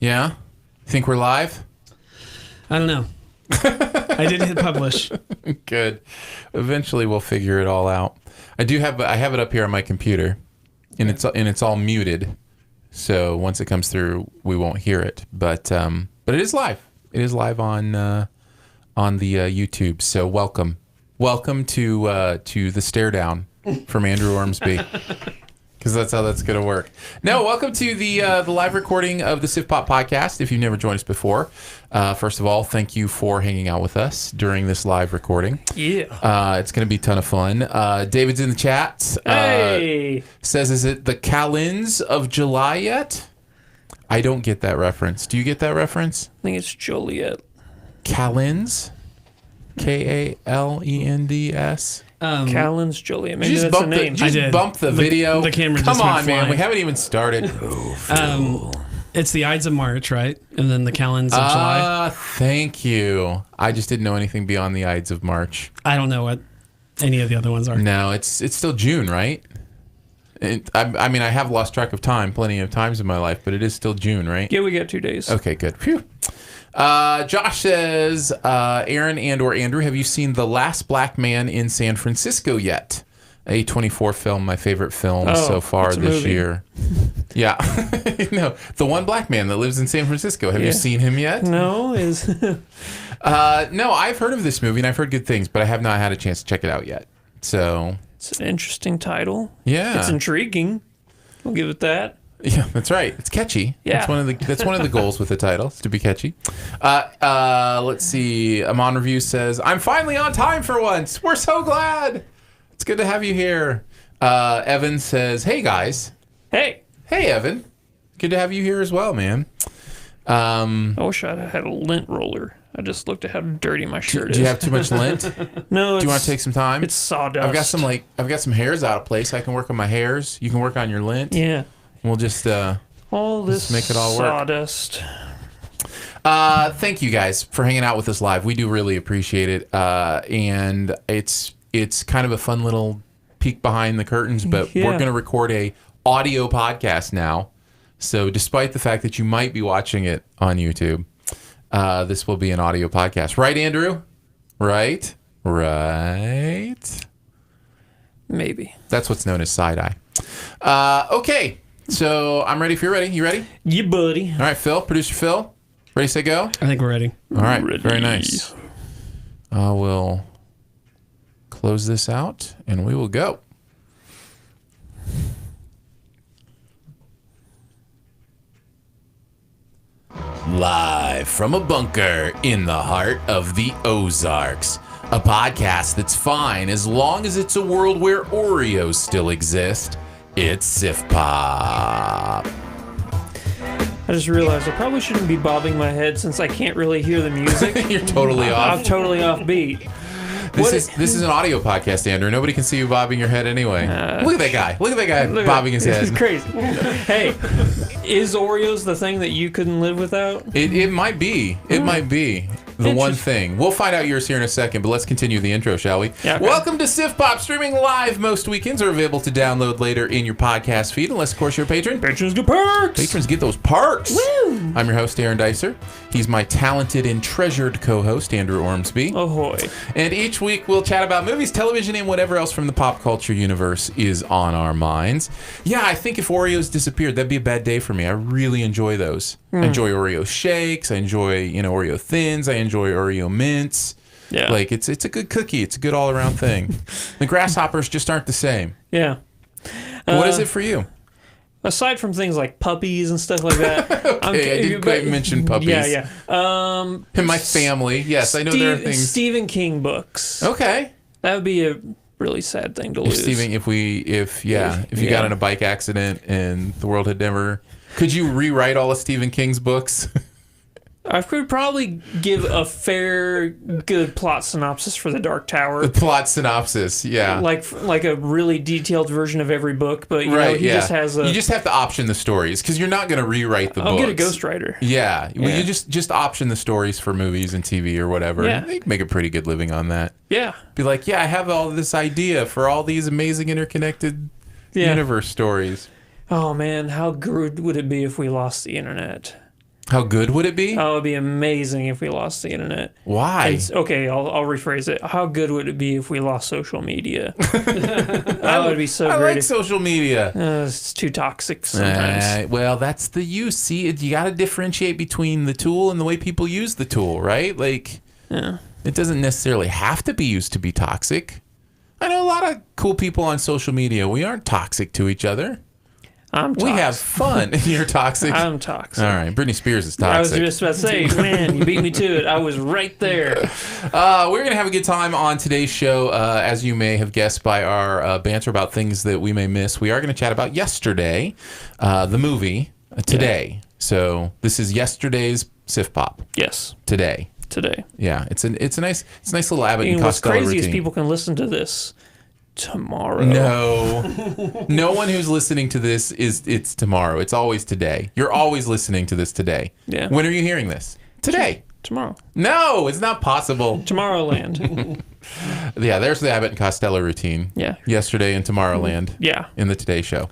Yeah? Think we're live? I don't know. I did hit publish. Good. Eventually we'll figure it all out. I have it up here on my computer, and it's all muted. So once it comes through, we won't hear it. But it is live. It is live on the YouTube. So welcome to the stare down from Andrew Ormsby. Because that's how that's going to work. No, welcome to the live recording of the SiftPop podcast. If you've never joined us before, first of all, thank you for hanging out with us during this live recording. Yeah. It's going to be a ton of fun. David's in the chat. Hey! Says, is it the calends of July yet? I don't get that reference. Do you get that reference? I think it's Joliet. Calends? Kalends? Callan's Joliet. Maybe Just that's the name. bump the video. The camera Come just went on, man. flying. We haven't even started. It's the Ides of March, right? And then the Calends of July. Thank you. I just didn't know anything beyond the Ides of March. I don't know what any of the other ones are. No, it's still June, right? I mean, I have lost track of time plenty of times in my life, but it is still June, right? Yeah, we got 2 days. Okay, good. Phew. Josh says, Aaron and/or Andrew, have you seen The Last Black Man in San Francisco yet? A24 film, my favorite film so far this year. Yeah. No, the one black man that lives in San Francisco. Have you seen him yet? No, No, I've heard of this movie and I've heard good things, but I have not had a chance to check it out yet. So it's an interesting title. Yeah. It's intriguing. We'll give it that. Yeah, that's right. It's catchy. Yeah. That's one of the goals with the title, is to be catchy. Let's see. Amon Review says, I'm finally on time for once. We're so glad. It's good to have you here. Evan says, hey, guys. Hey, Evan. Good to have you here as well, man. I wish I had a lint roller. I just looked at how dirty my shirt is. Do you have too much lint? No, Do you want to take some time? It's sawdust. I've got some hairs out of place. I can work on my hairs. You can work on your lint. Yeah. We'll just all this make it all work. Sawdust. Thank you guys for hanging out with us live. We do really appreciate it. And it's kind of a fun little peek behind the curtains, but we're going to record a audio podcast now. So despite the fact that you might be watching it on YouTube, this will be an audio podcast. Right, Andrew? Right? Maybe. That's what's known as side-eye. Okay. So I'm ready if you're ready. You ready? Yeah, buddy. All right, Phil, producer Phil. Ready, set, go? I think we're ready. All right, Ready. very nice. We'll close this out and we will go. Live from a bunker in the heart of the Ozarks. A podcast that's fine as long as it's a world where Oreos still exist. It's SiftPop. I just realized I probably shouldn't be bobbing my head since I can't really hear the music. You're totally off. I'm totally off beat. This is an audio podcast, Andrew. Nobody can see you bobbing your head anyway. Look at that guy. Look at that guy bobbing his head. This is crazy. Hey, is Oreos the thing that you couldn't live without? It might be. It might be the one thing. We'll find out yours here in a second, but let's continue the intro, shall we? Yeah, okay. Welcome to SiftPop, streaming live most weekends, or available to download later in your podcast feed, unless, of course, you're a patron. Patrons get perks! Patrons get those perks. Woo! I'm your host, Aaron Dicer. He's my talented and treasured co-host, Andrew Ormsby. Ahoy. And each week we'll chat about movies, television, and whatever else from the pop culture universe is on our minds. Yeah, I think if Oreos disappeared, that'd be a bad day for me. I really enjoy those. I enjoy Oreo shakes. I enjoy, Oreo Thins. I enjoy Oreo Mints. Yeah. Like, it's a good cookie. It's a good all-around thing. The grasshoppers just aren't the same. Yeah. What is it for you? Aside from things like puppies and stuff like that. Okay, I didn't quite mention puppies. Yeah. And my family. Yes, I know there are things. Stephen King books. Okay. That would be a really sad thing to lose. Stephen, if you got in a bike accident and the world had never... Could you rewrite all of Stephen King's books? I could probably give a fair, good plot synopsis for The Dark Tower. The plot synopsis, yeah. Like a really detailed version of every book, but he just has a... You just have to option the stories, because you're not going to rewrite the books. I'll get a ghostwriter. Yeah. Well, you just option the stories for movies and TV or whatever. Yeah. You can make a pretty good living on that. Yeah. Be like, I have all this idea for all these amazing interconnected universe stories. Oh, man, how good would it be if we lost the internet? How good would it be? Oh, it would be amazing if we lost the internet. Why? Okay, I'll rephrase it. How good would it be if we lost social media? That would be so I great. like social media. It's too toxic sometimes. Well, that's the use. See, you got to differentiate between the tool and the way people use the tool, right? Like, Yeah. it doesn't necessarily have to be used to be toxic. I know a lot of cool people on social media. We aren't toxic to each other. I'm toxic. We have fun. You're toxic. I'm toxic. All right. Britney Spears is I was toxic. just about to say, man, you beat me to it. I was right there. We're going to have a good time on today's show. As you may have guessed by our banter about things that we may miss, we are going to chat about yesterday, the movie, today. Yeah. So this is yesterday's SiftPop. Yes. Today. Yeah. It's a nice little Abbott and Costello routine. What's crazy is people can listen to this tomorrow. No one who's listening to this it's tomorrow. It's always today. You're always listening to this today. Yeah. When are you hearing this? Today. Tomorrow. No, it's not possible. Tomorrowland. Yeah, there's the Abbott and Costello routine. Yeah. Yesterday in Tomorrowland. Yeah. In the Today Show.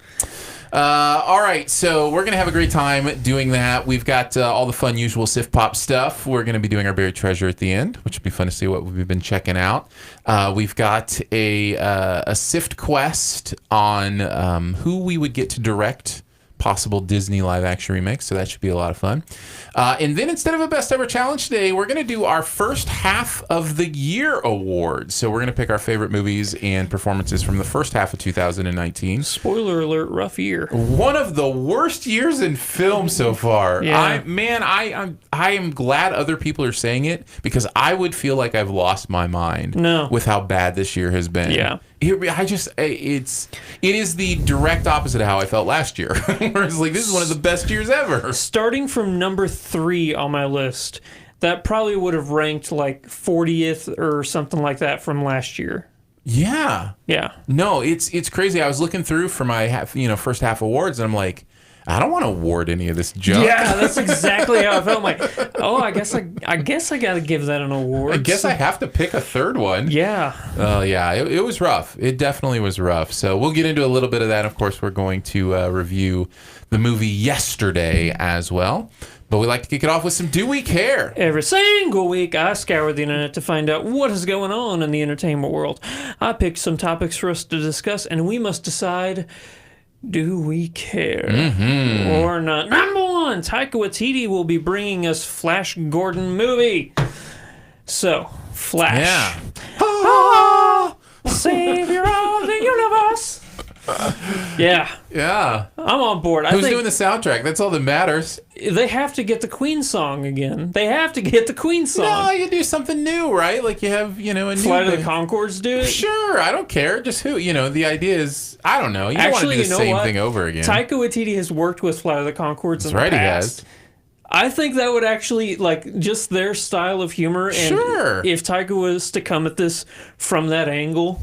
All right, so we're going to have a great time doing that. We've got all the fun, usual SiftPop stuff. We're going to be doing our buried treasure at the end, which will be fun to see what we've been checking out. We've got a Sift quest on who we would get to direct possible Disney live-action remakes, so that should be a lot of fun. And then instead of a Best Ever Challenge today, we're going to do our first half of the year awards. So we're going to pick our favorite movies and performances from the first half of 2019. Spoiler alert, rough year. One of the worst years in film so far. Yeah. I am glad other people are saying it, because I would feel like I've lost my mind with how bad this year has been. Yeah. It is the direct opposite of how I felt last year. Where it's like, this is one of the best years ever. Starting from number 3 on my list, that probably would have ranked like 40th or something like that from last year. Yeah. Yeah. No, it's crazy. I was looking through for my first half awards, and I'm like, I don't want to award any of this junk. Yeah, that's exactly how I felt. I'm like, oh, I guess I got to give that an award. I guess I have to pick a third one. Yeah. Yeah, it was rough. It definitely was rough. So we'll get into a little bit of that. Of course, we're going to review the movie Yesterday as well. But we like to kick it off with some Do We Care? Every single week, I scour the internet to find out what is going on in the entertainment world. I picked some topics for us to discuss, and we must decide, do we care or not? Number 1, Taika Waititi will be bringing us Flash Gordon movie. So, Flash. Yeah. Savior of the universe. Yeah. Yeah. I'm on board. Who's doing the soundtrack? That's all that matters. They have to get the Queen song again. They have to get the Queen song. No, you do something new, right? Like you have, a new... Flight of the Conchords do it? Sure, I don't care. Just who, the idea is, I don't know. You don't want to do the same thing over again. Taika Waititi has worked with Flight of the Conchords in the past. He has. I think that would actually, just their style of humor, and if Taika was to come at this from that angle,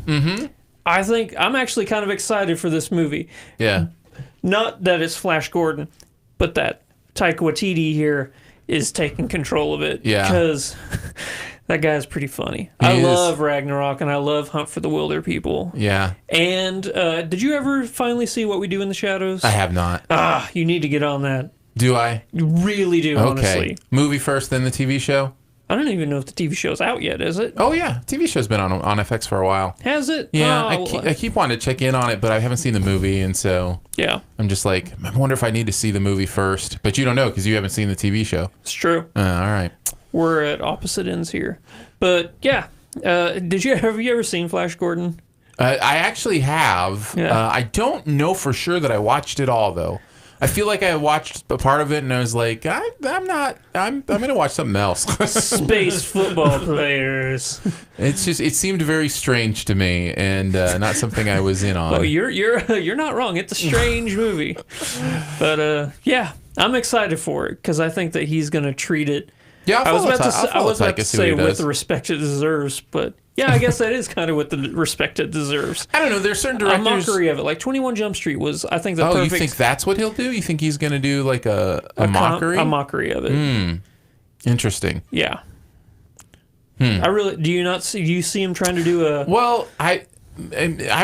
I think I'm actually kind of excited for this movie. Yeah. Not that it's Flash Gordon, but that Taika Waititi here is taking control of it. Yeah. Because that guy's pretty funny. I love Ragnarok, and I love Hunt for the Wilder People. Yeah. And did you ever finally see What We Do in the Shadows? I have not. You need to get on that. Do I? You really do, honestly. Movie first, then the TV show? I don't even know if the TV show's out yet, is it? Oh, yeah. TV show's been on FX for a while. Has it? Yeah, I keep wanting to check in on it, but I haven't seen the movie, and so yeah, I'm just like, I wonder if I need to see the movie first. But you don't know because you haven't seen the TV show. It's true. All right. We're at opposite ends here. But, yeah. Have you ever seen Flash Gordon? I actually have. Yeah. I don't know for sure that I watched it all, though. I feel like I watched a part of it and I was like, I'm going to watch something else. Space football players. It seemed very strange to me and not something I was in on. Oh, you're not wrong. It's a strange movie. But yeah, I'm excited for it because I think that he's going to treat it. Yeah, I was about to say with the respect it deserves, but yeah, I guess that is kind of what the respect it deserves. I don't know. There's certain directors. A mockery of it, like 21 Jump Street was, I think, the perfect. Oh, you think that's what he'll do? You think he's going to do like a mockery? A mockery of it. Interesting. Yeah. I really. Do you see him trying to do a? Well, I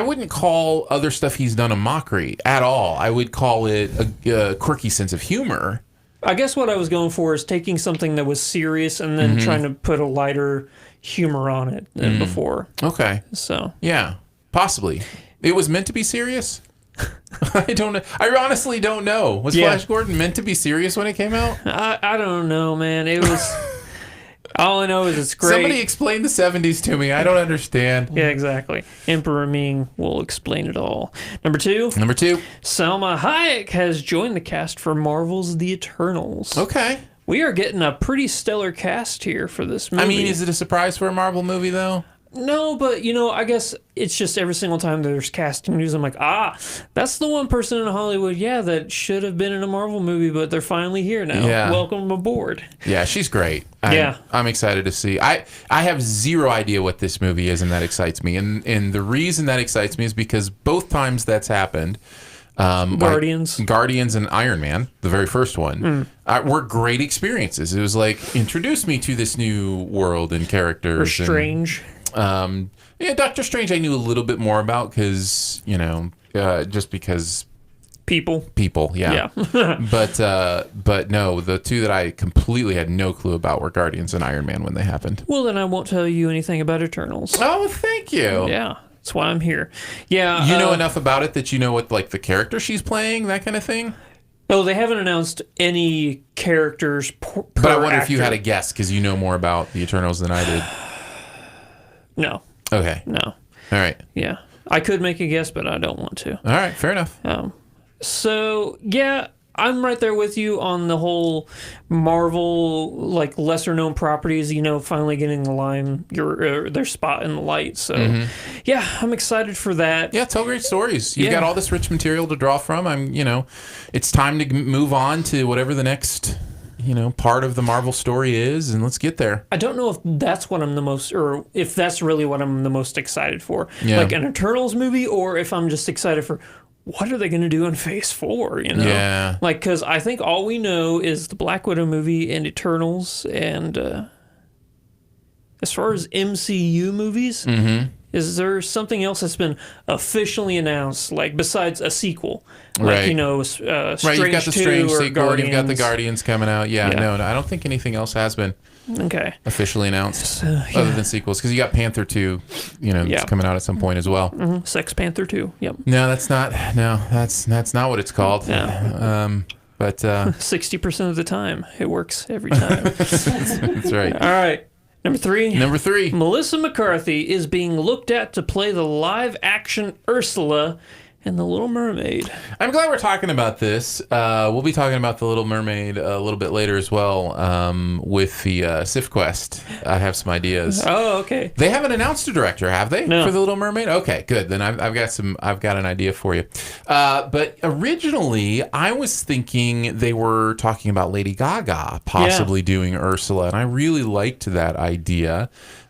wouldn't call other stuff he's done a mockery at all. I would call it a quirky sense of humor. I guess what I was going for is taking something that was serious and then trying to put a lighter humor on it than before. Okay. So Yeah, possibly. It was meant to be serious? I don't know. I honestly don't know. Was Flash Gordon meant to be serious when it came out? I don't know, man. It was... All I know is it's great. Somebody explain the 70s to me. I don't understand. Yeah, exactly. Emperor Ming will explain it all. Number two, Salma Hayek has joined the cast for Marvel's The Eternals. Okay. We are getting a pretty stellar cast here for this movie. I mean, is it a surprise for a Marvel movie, though? No, but, I guess it's just every single time there's casting news, I'm like, that's the one person in Hollywood, that should have been in a Marvel movie, but they're finally here now. Yeah. Welcome aboard. Yeah, she's great. Yeah. I'm excited to see. I have zero idea what this movie is, and that excites me. And the reason that excites me is because both times that's happened, Guardians and Iron Man, the very first one, were great experiences. It was like, introduce me to this new world and characters. Or Strange. Doctor Strange I knew a little bit more about because, just because... People, yeah. But no, the two that I completely had no clue about were Guardians and Iron Man when they happened. Well, then I won't tell you anything about Eternals. Oh, thank you. Yeah, that's why I'm here. Yeah. You know enough about it that you know what, like, the character she's playing, that kind of thing? Oh, they haven't announced any characters per But I wonder actor. if you had a guess, because you know more about the Eternals than I did. No. Okay. No. All right. Yeah. I could make a guess, but I don't want to. All right. Fair enough. So, yeah, I'm right there with you on the whole Marvel, like, lesser-known properties, finally getting their spot in the light. So, yeah, I'm excited for that. Yeah, tell great stories. You've got all this rich material to draw from. It's time to move on to whatever the next... part of the Marvel story is, and let's get there. I don't know if that's what I'm the most, or if that's really what I'm the most excited for. Yeah. Like an Eternals movie, or if I'm just excited for what are they going to do in Phase 4, Yeah. Like, because I think all we know is the Black Widow movie and Eternals, and as far as MCU movies, is there something else that's been officially announced, like, besides a sequel? Like, Right. Strange Right, you've got the 2 Strange or sequel, Guardians. you've got the Guardians coming out. Yeah, Yeah. no, I don't think anything else has been Okay. officially announced other than sequels, because you got Panther 2, it's coming out at some point as well. Sex Panther 2, yep. No, that's not what it's called. Yeah. But 60% of the time, it works every time. that's right. All right. Number three. 3. Melissa McCarthy is being looked at to play the live-action Ursula in The Little Mermaid. I'm glad we're talking about this. We'll be talking about The Little Mermaid a little bit later as well with the SIFT Quest. I have some ideas. Oh, okay. They haven't announced a director, have they? No. For The Little Mermaid? Okay, good. Then I've got an idea for you. But originally, I was thinking they were talking about Lady Gaga possibly doing Ursula, and I really liked that idea.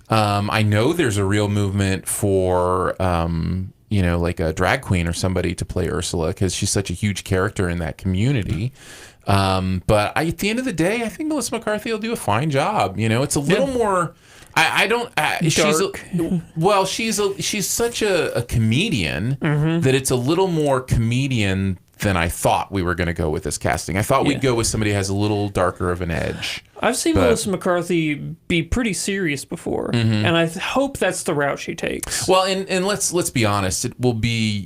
I know there's a real movement for like a drag queen or somebody to play Ursula because she's such a huge character in that community. But at the end of the day, I think Melissa McCarthy will do a fine job. It's a little more. She's such a comedian that it's a little more comedian than I thought we were going to go with this casting. I thought we'd go with somebody who has a little darker of an edge. I've seen Melissa McCarthy be pretty serious before, and I hope that's the route she takes. Well, and let's be honest, it will be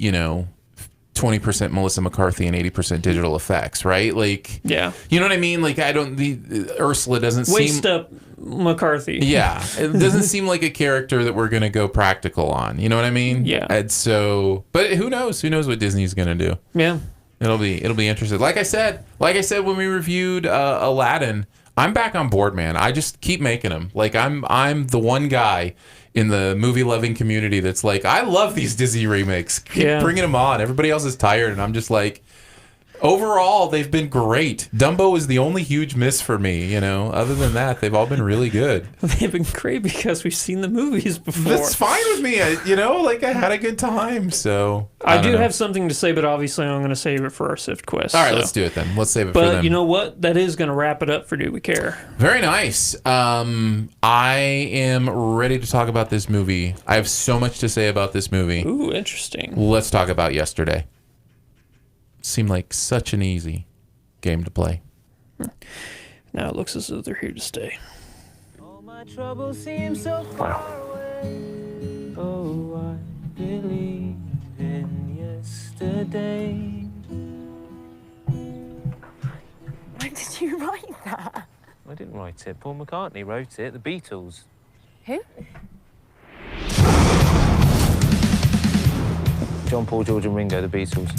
20% Melissa McCarthy and 80% digital effects, right? Like, yeah, you know what I mean? Like, Ursula doesn't waist seem up McCarthy. Yeah, it doesn't seem like a character that we're gonna go practical on. You know what I mean? Yeah. And so, but who knows? Who knows what Disney's gonna do? Yeah. It'll be interesting. Like I said when we reviewed Aladdin, I'm back on board, man. I just keep making them. Like I'm the one guy in the movie loving community that's like, I love these Disney remakes. Keep bringing them on. Everybody else is tired, and I'm just like, overall, they've been great. Dumbo is the only huge miss for me, Other than that, they've all been really good. They've been great because we've seen the movies before. That's fine with me. I had a good time, so... I do have something to say, but obviously I'm going to save it for our SIFT Quest. All right, let's do it then. Let's save it for them. But you know what? That is going to wrap it up for Do We Care? Very nice. I am ready to talk about this movie. I have so much to say about this movie. Ooh, interesting. Let's talk about Yesterday. Seemed like such an easy game to play. Now it looks as though they're here to stay. All my troubles seem so far away. Oh, I believe in yesterday. When did you write that? I didn't write it. Paul McCartney wrote it. The Beatles. Who? John, Paul, George and Ringo, the Beatles.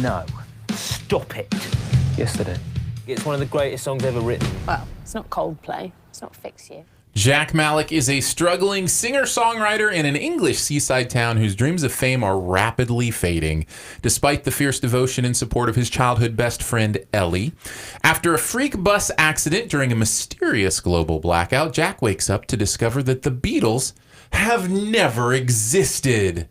No. Stop it. Yesterday. It's one of the greatest songs ever written. Well, it's not Coldplay. It's not Fix You. Jack Malik is a struggling singer-songwriter in an English seaside town whose dreams of fame are rapidly fading, despite the fierce devotion and support of his childhood best friend, Ellie. After a freak bus accident during a mysterious global blackout, Jack wakes up to discover that the Beatles have never existed.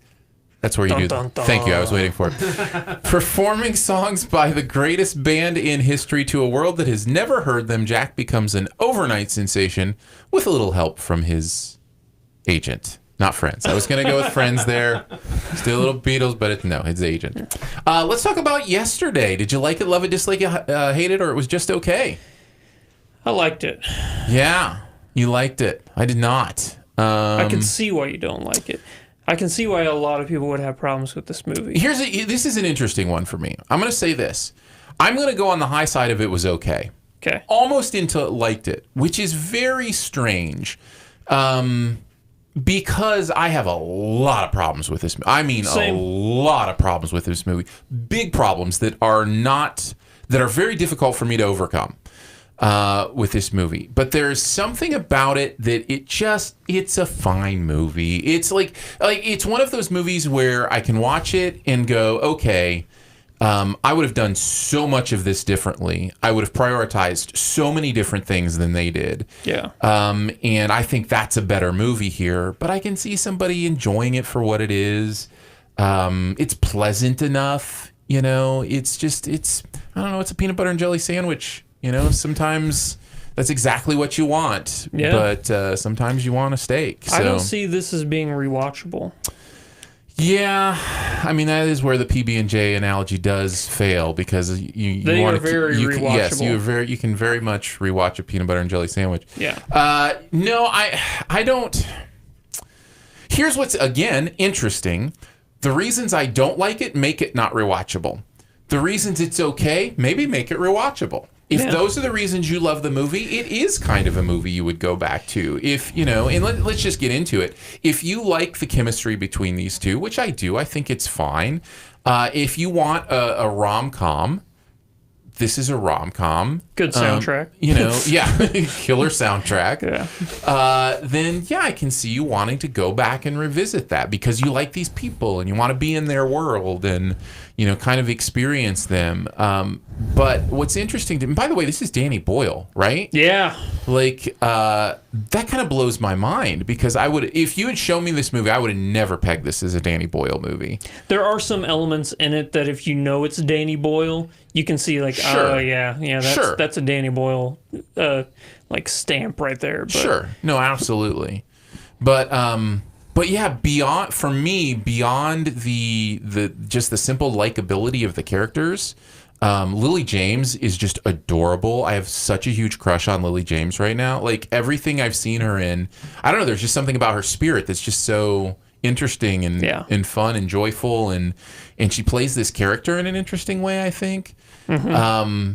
That's where you do that. Thank you. I was waiting for it. Performing songs by the greatest band in history to a world that has never heard them, Jack becomes an overnight sensation with a little help from his agent. Not friends. I was going to go with friends there. Still a little Beatles, but no, his agent. Let's talk about yesterday. Did you like it, love it, dislike it, hate it, or it was just okay? I liked it. Yeah, you liked it. I did not. I can see why you don't like it. I can see why a lot of people would have problems with this movie. This is an interesting one for me. I'm going to say this. I'm going to go on the high side of it was okay. Okay. Almost into liked it, which is very strange because I have a lot of problems with this. I mean, Same. a lot of problems with this movie. Big problems that are very difficult for me to overcome with this movie. But there's something about it that it's a fine movie. It's like it's one of those movies where I can watch it and go, okay, I would have done so much of this differently. I would have prioritized so many different things than they did. Yeah. And I think that's a better movie here. But I can see somebody enjoying it for what it is. It's pleasant enough. You know, I don't know, it's a peanut butter and jelly sandwich. You know, sometimes that's exactly what you want. Yeah. But sometimes you want a steak. So. I don't see this as being rewatchable. Yeah, I mean that is where the PB&J analogy does fail because you want to rewatchable. You can very much rewatch a peanut butter and jelly sandwich. Yeah. No, I don't. Here's what's again interesting: the reasons I don't like it make it not rewatchable. The reasons it's okay maybe make it rewatchable. If those are the reasons you love the movie, it is kind of a movie you would go back to. If, you know, and let's just get into it. If you like the chemistry between these two, which I do, I think it's fine. If you want a rom-com, this is a rom-com. Good soundtrack. Killer soundtrack. Yeah. Then, I can see you wanting to go back and revisit that because you like these people and you want to be in their world and, you know, kind of experience them. But what's interesting to me, by the way, this is Danny Boyle, right? Yeah. Like, that kind of blows my mind because if you had shown me this movie, I would have never pegged this as a Danny Boyle movie. There are some elements in it that if you know it's Danny Boyle, you can see like, Sure. That's a Danny Boyle like stamp right there. But. Sure. No, absolutely. But yeah, beyond the just the simple likability of the characters, Lily James is just adorable. I have such a huge crush on Lily James right now. Like everything I've seen her in, I don't know, there's just something about her spirit that's just so interesting and fun and joyful and she plays this character in an interesting way, I think. Mm-hmm.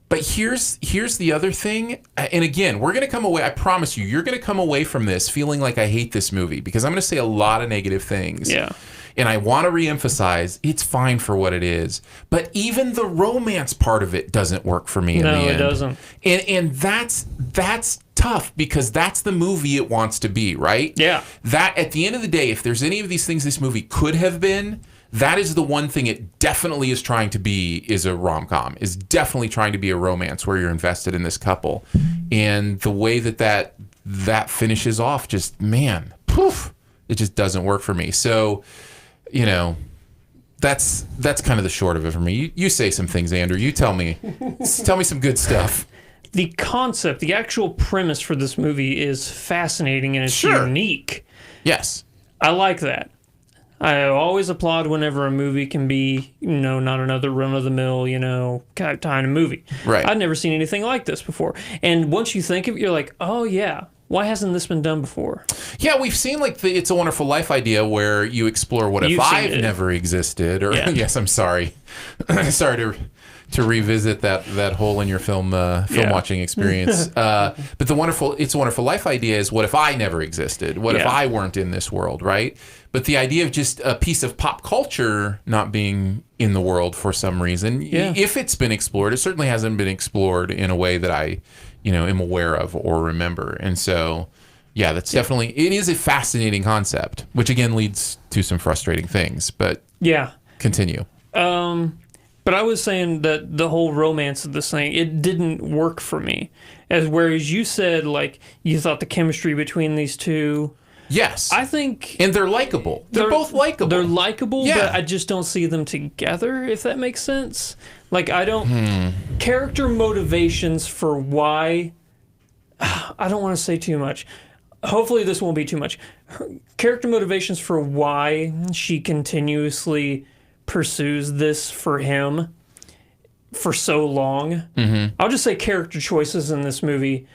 But here's the other thing, and again, we're gonna come away. I promise you're gonna come away from this feeling like I hate this movie because I'm gonna say a lot of negative things. Yeah. And I want to reemphasize, it's fine for what it is. But even the romance part of it doesn't work for me in the end. No, it doesn't. And that's tough because that's the movie it wants to be, right? Yeah. That at the end of the day, if there's any of these things this movie could have been, that is the one thing it definitely is trying to be is a rom-com, is definitely trying to be a romance where you're invested in this couple. And the way that finishes off, just, man, poof, it just doesn't work for me. So, you know, that's kind of the short of it for me. You say some things, Andrew. You tell me some good stuff. The concept, the actual premise for this movie is fascinating and it's unique. Yes. I like that. I always applaud whenever a movie can be, not another run-of-the-mill, kind of movie. Right. I'd never seen anything like this before. And once you think of it, you're like, oh, yeah, why hasn't this been done before? Yeah, we've seen like the It's a Wonderful Life idea where you explore what if You've seen I've it. never existed, or Yeah. yes, I'm sorry. Sorry to revisit that hole in your film watching experience. But It's a Wonderful Life idea is what if I never existed? What if Yeah. I weren't in this world, right? But the idea of just a piece of pop culture not being in the world for some reason, if it's been explored, it certainly hasn't been explored in a way that I, am aware of or remember. And so, yeah, that's definitely, it is a fascinating concept, which again leads to some frustrating things, but Yeah. continue. But I was saying that the whole romance of this thing, it didn't work for me. Whereas you said, like, you thought the chemistry between these two... Yes. I think... And they're likable. They're both likable. They're likable, Yeah. but I just don't see them together, if that makes sense. Like, I don't... Character motivations for why... I don't want to say too much. Hopefully this won't be too much. Character motivations for why she continuously pursues this for him for so long. Mm-hmm. I'll just say character choices in this movie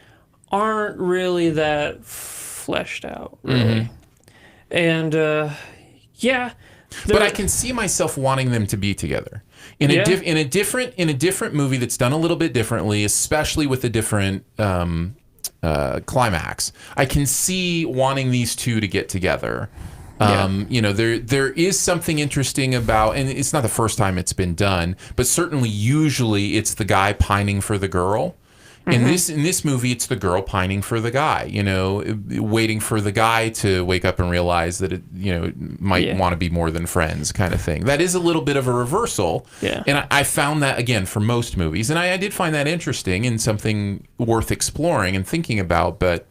aren't really that fleshed out, really. And yeah, but I can see myself wanting them to be together in a different movie that's done a little bit differently, especially with a different climax. I can see wanting these two to get together. There is something interesting about, and it's not the first time it's been done, but certainly usually it's the guy pining for the girl. In this movie, it's the girl pining for the guy, waiting for the guy to wake up and realize that it might want to be more than friends, kind of thing. That is a little bit of a reversal. Yeah. And I found that, again, for most movies. And I did find that interesting and something worth exploring and thinking about, but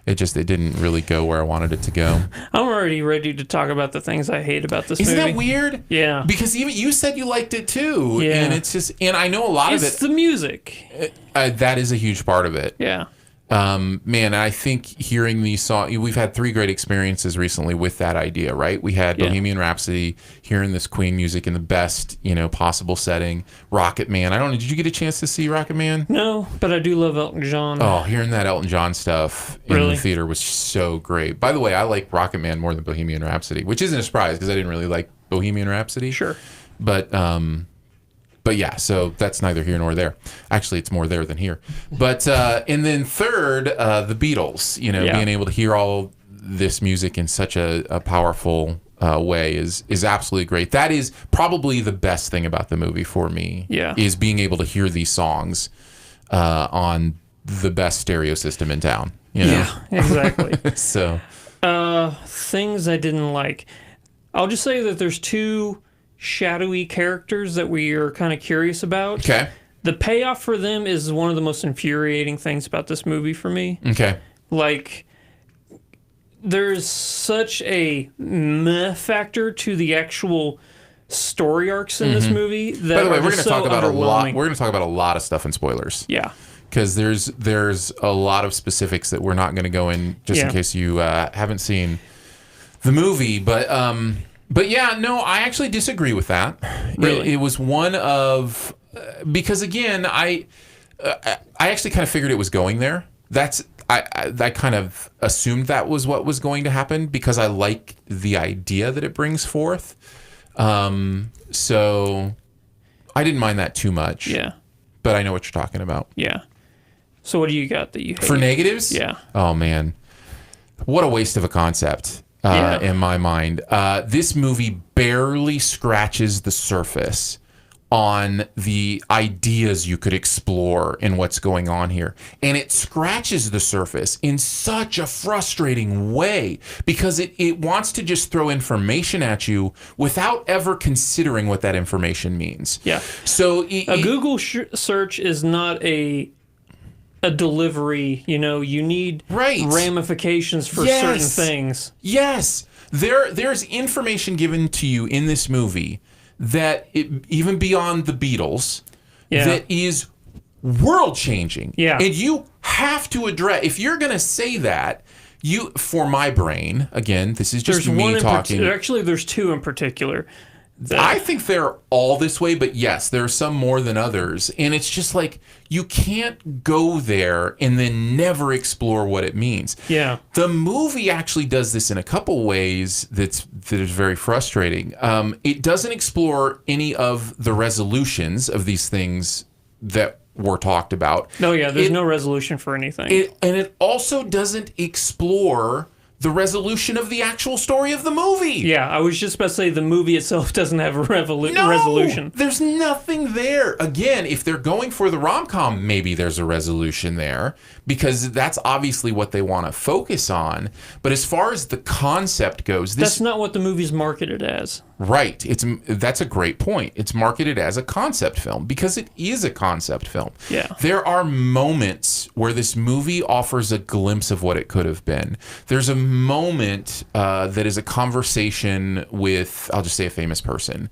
it didn't really go where I wanted it to go. I'm already ready to talk about the things I hate about this movie. Isn't that weird? Yeah. Because even you said you liked it too. Yeah. And it's just, and I know a lot of It's it. the music. That is a huge part of it. Yeah. Man, I think hearing these songs, we've had 3 great experiences recently with that idea, right? We had Bohemian Rhapsody, hearing this Queen music in the best, possible setting. Rocket Man. I don't know, did you get a chance to see Rocket Man? No, but I do love Elton John. Oh, hearing that Elton John stuff in Really? the theater was so great. By the way, I like Rocket Man more than Bohemian Rhapsody, which isn't a surprise because I didn't really like Bohemian Rhapsody. Sure. But yeah, so that's neither here nor there. Actually, it's more there than here. But and then third, the Beatles. Being able to hear all this music in such a powerful way is absolutely great. That is probably the best thing about the movie for me. Yeah. Is being able to hear these songs on the best stereo system in town. Yeah, exactly. So Things I didn't like. I'll just say that there's 2 shadowy characters that we are kind of curious about. okay, The payoff for them is one of the most infuriating things about this movie for me. okay. Like, there's such a meh factor to the actual story arcs in this movie that By the way, are we're just going to talk so about a lot. underwhelming. We're going to talk about a lot of stuff in spoilers. Yeah. Because there's a lot of specifics that we're not going to go in just in case you haven't seen the movie. But yeah, no, I actually disagree with that. Really? It was one of because again, I actually kind of figured it was going there. I kind of assumed that was what was going to happen because I like the idea that it brings forth. So I didn't mind that too much. Yeah. But I know what you're talking about. Yeah. So what do you got that you hate? For negatives? Yeah. Oh, man. What a waste of a concept in my mind. This movie barely scratches the surface on the ideas you could explore in what's going on here. And it scratches the surface in such a frustrating way because it wants to just throw information at you without ever considering what that information means. Yeah. So A Google search is not a delivery. You need ramifications for certain things. Yes. There's information given to you in this movie that even beyond the Beatles that is world changing. Yeah. And you have to address, if you're going to say that, for my brain, again, this is just There's one me talking. actually, there's two in particular. I think they're all this way, but yes, there are some more than others. And it's just like, you can't go there and then never explore what it means. Yeah. The movie actually does this in a couple ways that is very frustrating. It doesn't explore any of the resolutions of these things that were talked about. No, yeah, there's no resolution for anything. And it also doesn't explore the resolution of the actual story of the movie. Yeah, I was just about to say the movie itself doesn't have a resolution. There's nothing there. Again, if they're going for the rom-com, maybe there's a resolution there because that's obviously what they want to focus on. But as far as the concept goes, That's not what the movie's marketed as. Right. That's a great point. It's marketed as a concept film because it is a concept film. Yeah. There are moments where this movie offers a glimpse of what it could have been. There's a moment that is a conversation with, I'll just say, a famous person.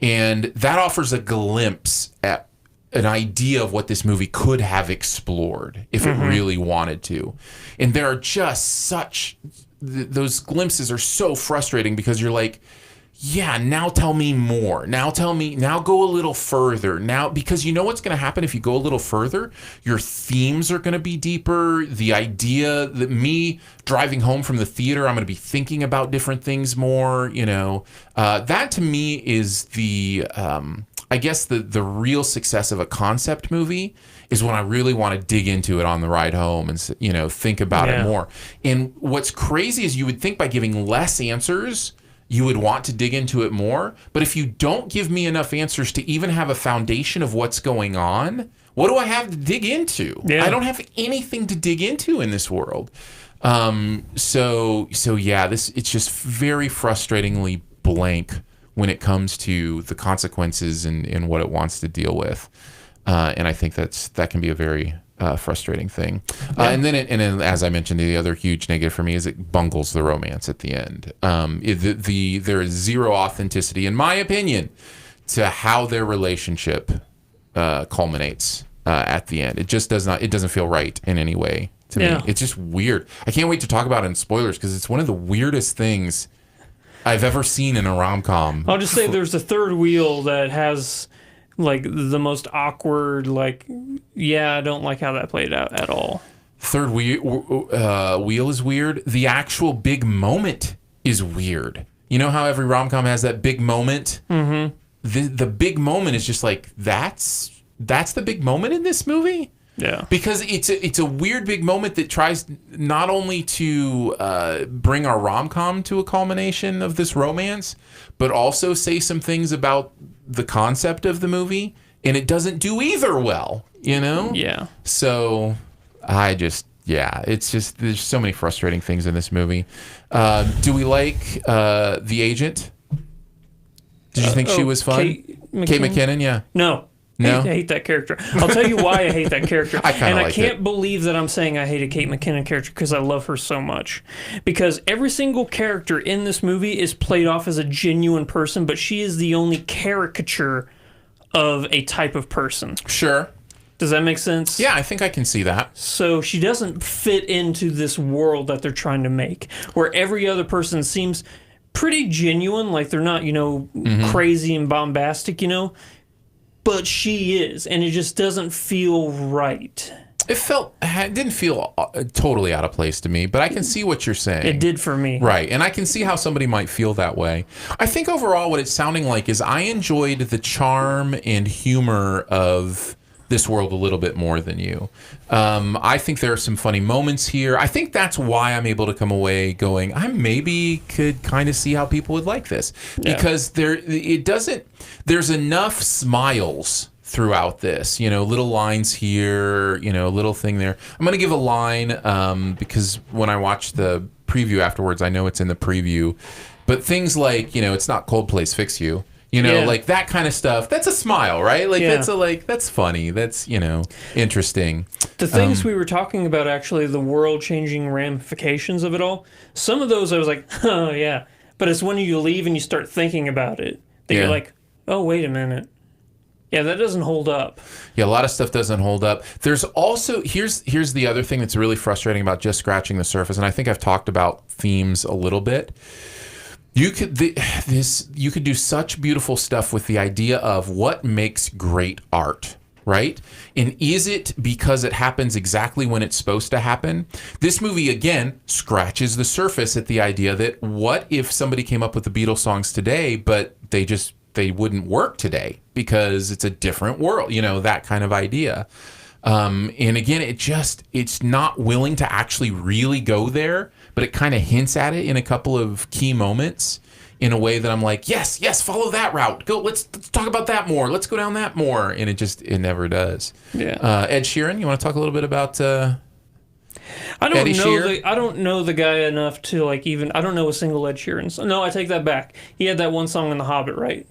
And that offers a glimpse at an idea of what this movie could have explored if it really wanted to. And there are just those glimpses are so frustrating because you're like, yeah, now tell me more. Now go a little further. Now, because you know what's going to happen if you go a little further? Your themes are going to be deeper. The idea that me driving home from the theater, I'm going to be thinking about different things more, that to me is I guess the real success of a concept movie is when I really want to dig into it on the ride home and, think about it more. And what's crazy is you would think by giving less answers, you would want to dig into it more. But if you don't give me enough answers to even have a foundation of what's going on, what do I have to dig into? Yeah. I don't have anything to dig into in this world. So yeah, it's just very frustratingly blank when it comes to the consequences and what it wants to deal with. And I think that can be a very frustrating thing. And then as I mentioned, the other huge negative for me is it bungles the romance at the end. There is zero authenticity, in my opinion, to how their relationship culminates at the end. It just does not. It doesn't feel right in any way to me. It's just weird. I can't wait to talk about it in spoilers because it's one of the weirdest things I've ever seen in a rom-com. I'll just say there's a third wheel that has like the most awkward, I don't like how that played out at all. Third wheel is weird. The actual big moment is weird. You know how every rom-com has that big moment? Mm-hmm. The big moment is just like, that's the big moment in this movie? Yeah. Because it's a weird big moment that tries not only to bring our rom-com to a culmination of this romance, but also say some things about the concept of the movie, and it doesn't do either well, Yeah. So it's just there's so many frustrating things in this movie. Do we like the agent? Did you think she was fun? Kate McKinnon, yeah. No. No? I hate that character. I'll tell you why I hate that character. I can't believe that I'm saying I hate a Kate McKinnon character because I love her so much. Because every single character in this movie is played off as a genuine person, but she is the only caricature of a type of person. Sure. Does that make sense? Yeah, I think I can see that. So she doesn't fit into this world that they're trying to make, where every other person seems pretty genuine, like they're not, crazy and bombastic, but she is, and it just doesn't feel right. It didn't feel totally out of place to me, but I can see what you're saying. It did for me. Right, and I can see how somebody might feel that way. I think overall what it's sounding like is I enjoyed the charm and humor of this world a little bit more than you. I think there are some funny moments here. I think that's why I'm able to come away going, I maybe could kind of see how people would like this. Because there's enough smiles throughout this, little lines here, little thing there. I'm going to give a line because when I watch the preview afterwards, I know it's in the preview, but things like, it's not Coldplay's Fix You. Like that kind of stuff. That's a smile, right? That's funny. That's, interesting. The things we were talking about, actually, the world-changing ramifications of it all, some of those I was like, oh, yeah. But it's when you leave and you start thinking about it that you're like, oh, wait a minute. Yeah, that doesn't hold up. Yeah, a lot of stuff doesn't hold up. There's also here's the other thing that's really frustrating about just scratching the surface, and I think I've talked about themes a little bit. You could do such beautiful stuff with the idea of what makes great art, right? And is it because it happens exactly when it's supposed to happen? This movie, again, scratches the surface at the idea that what if somebody came up with the Beatles songs today, but they wouldn't work today because it's a different world, that kind of idea. And again, it's not willing to actually really go there, but it kind of hints at it in a couple of key moments in a way that I'm like, yes, follow that route. Go, let's talk about that more. Let's go down that more. And it never does. Yeah. Ed Sheeran, you want to talk a little bit about I Eddie Sheeran? I don't know the guy enough to I don't know a single Ed Sheeran song. No, I take that back. He had that one song in The Hobbit, right?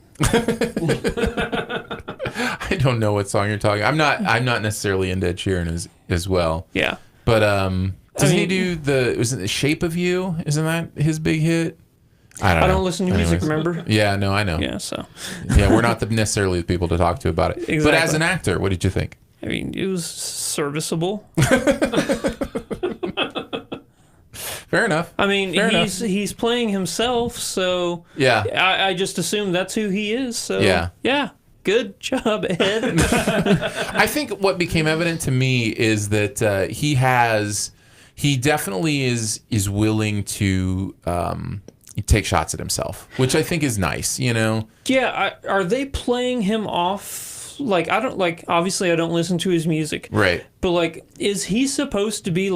I don't know what song you're talking. I'm not necessarily into Ed Sheeran as well. Yeah. But doesn't he do was it The Shape of You? Isn't that his big hit? I don't know. I don't listen to music, remember? Yeah, no, I know. Yeah, so. Yeah, we're not necessarily the people to talk to about it. Exactly. But as an actor, what did you think? I mean, it was serviceable. Fair enough. I mean, he's playing himself, so yeah. I just assume that's who he is. So yeah. Good job, Ed. I think what became evident to me is that he definitely is willing to take shots at himself, which I think is nice, Yeah, are they playing him off? Obviously I don't listen to his music. Right. But is he supposed to be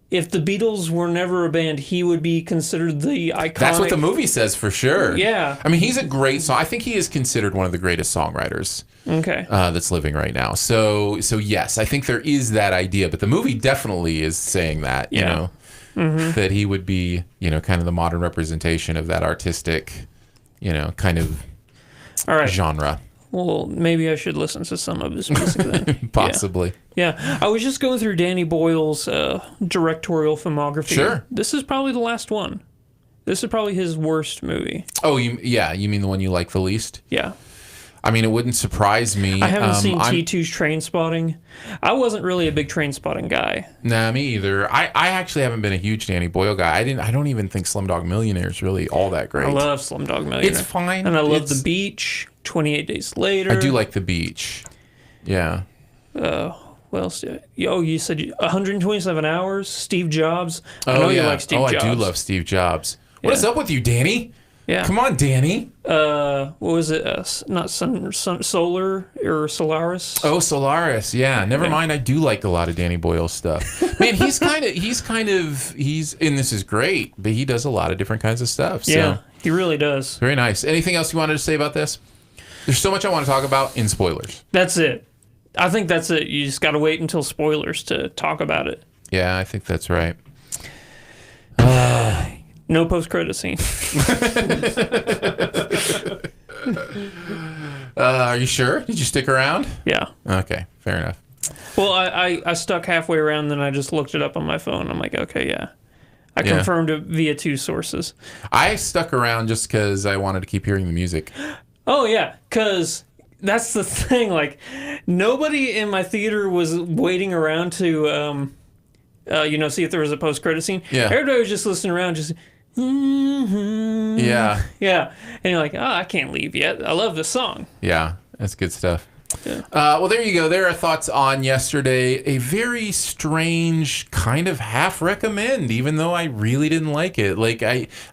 if the Beatles were never a band, he would be considered the iconic... That's what the movie says for sure. Yeah. I mean, he's a great song. I think he is considered one of the greatest songwriters that's living right now. So yes, I think there is that idea, but the movie definitely is saying that, that he would be, kind of the modern representation of that artistic, kind of genre. Well, maybe I should listen to some of his music then. Possibly. Yeah. I was just going through Danny Boyle's directorial filmography. Sure. This is probably the last one. This is probably his worst movie. Oh, you mean the one you like the least? Yeah. I mean, it wouldn't surprise me. I haven't seen T2's Trainspotting. I wasn't really a big Trainspotting guy. Nah, me either. I actually haven't been a huge Danny Boyle guy. I don't even think Slumdog Millionaire is really all that great. I love Slumdog Millionaire. It's fine. And I love The Beach, 28 Days Later. I do like The Beach. Yeah. What else? You said 127 Hours, Steve Jobs. I know yeah. you like Steve Jobs. I do love Steve Jobs. What is up with you, Danny? Yeah. Come on, Danny. What was it? Not Solar or Solaris? Oh, Solaris. Yeah. Never mind. I do like a lot of Danny Boyle stuff. Man, he's and this is great, but he does a lot of different kinds of stuff. Yeah, so. he really does. Very nice. Anything else you wanted to say about this? There's so much I want to talk about in spoilers. That's it. I think that's it. You just got to wait until spoilers to talk about it. Yeah, I think that's right. No post-credit scene. Are you sure? Did you stick around? Yeah. Okay, fair enough. Well, I stuck halfway around, then I just looked it up on my phone. I'm like, okay, yeah. I confirmed it via 2 sources. I stuck around just because I wanted to keep hearing the music. Oh, yeah, because that's the thing. Nobody in my theater was waiting around to, see if there was a post-credit scene. Yeah. Everybody was just listening around, just... Mm-hmm. Yeah. Yeah. And you're like, I can't leave yet. I love this song. Yeah, that's good stuff. Yeah. Well, there you go. There are thoughts on yesterday. A very strange kind of half recommend, even though I really didn't like it.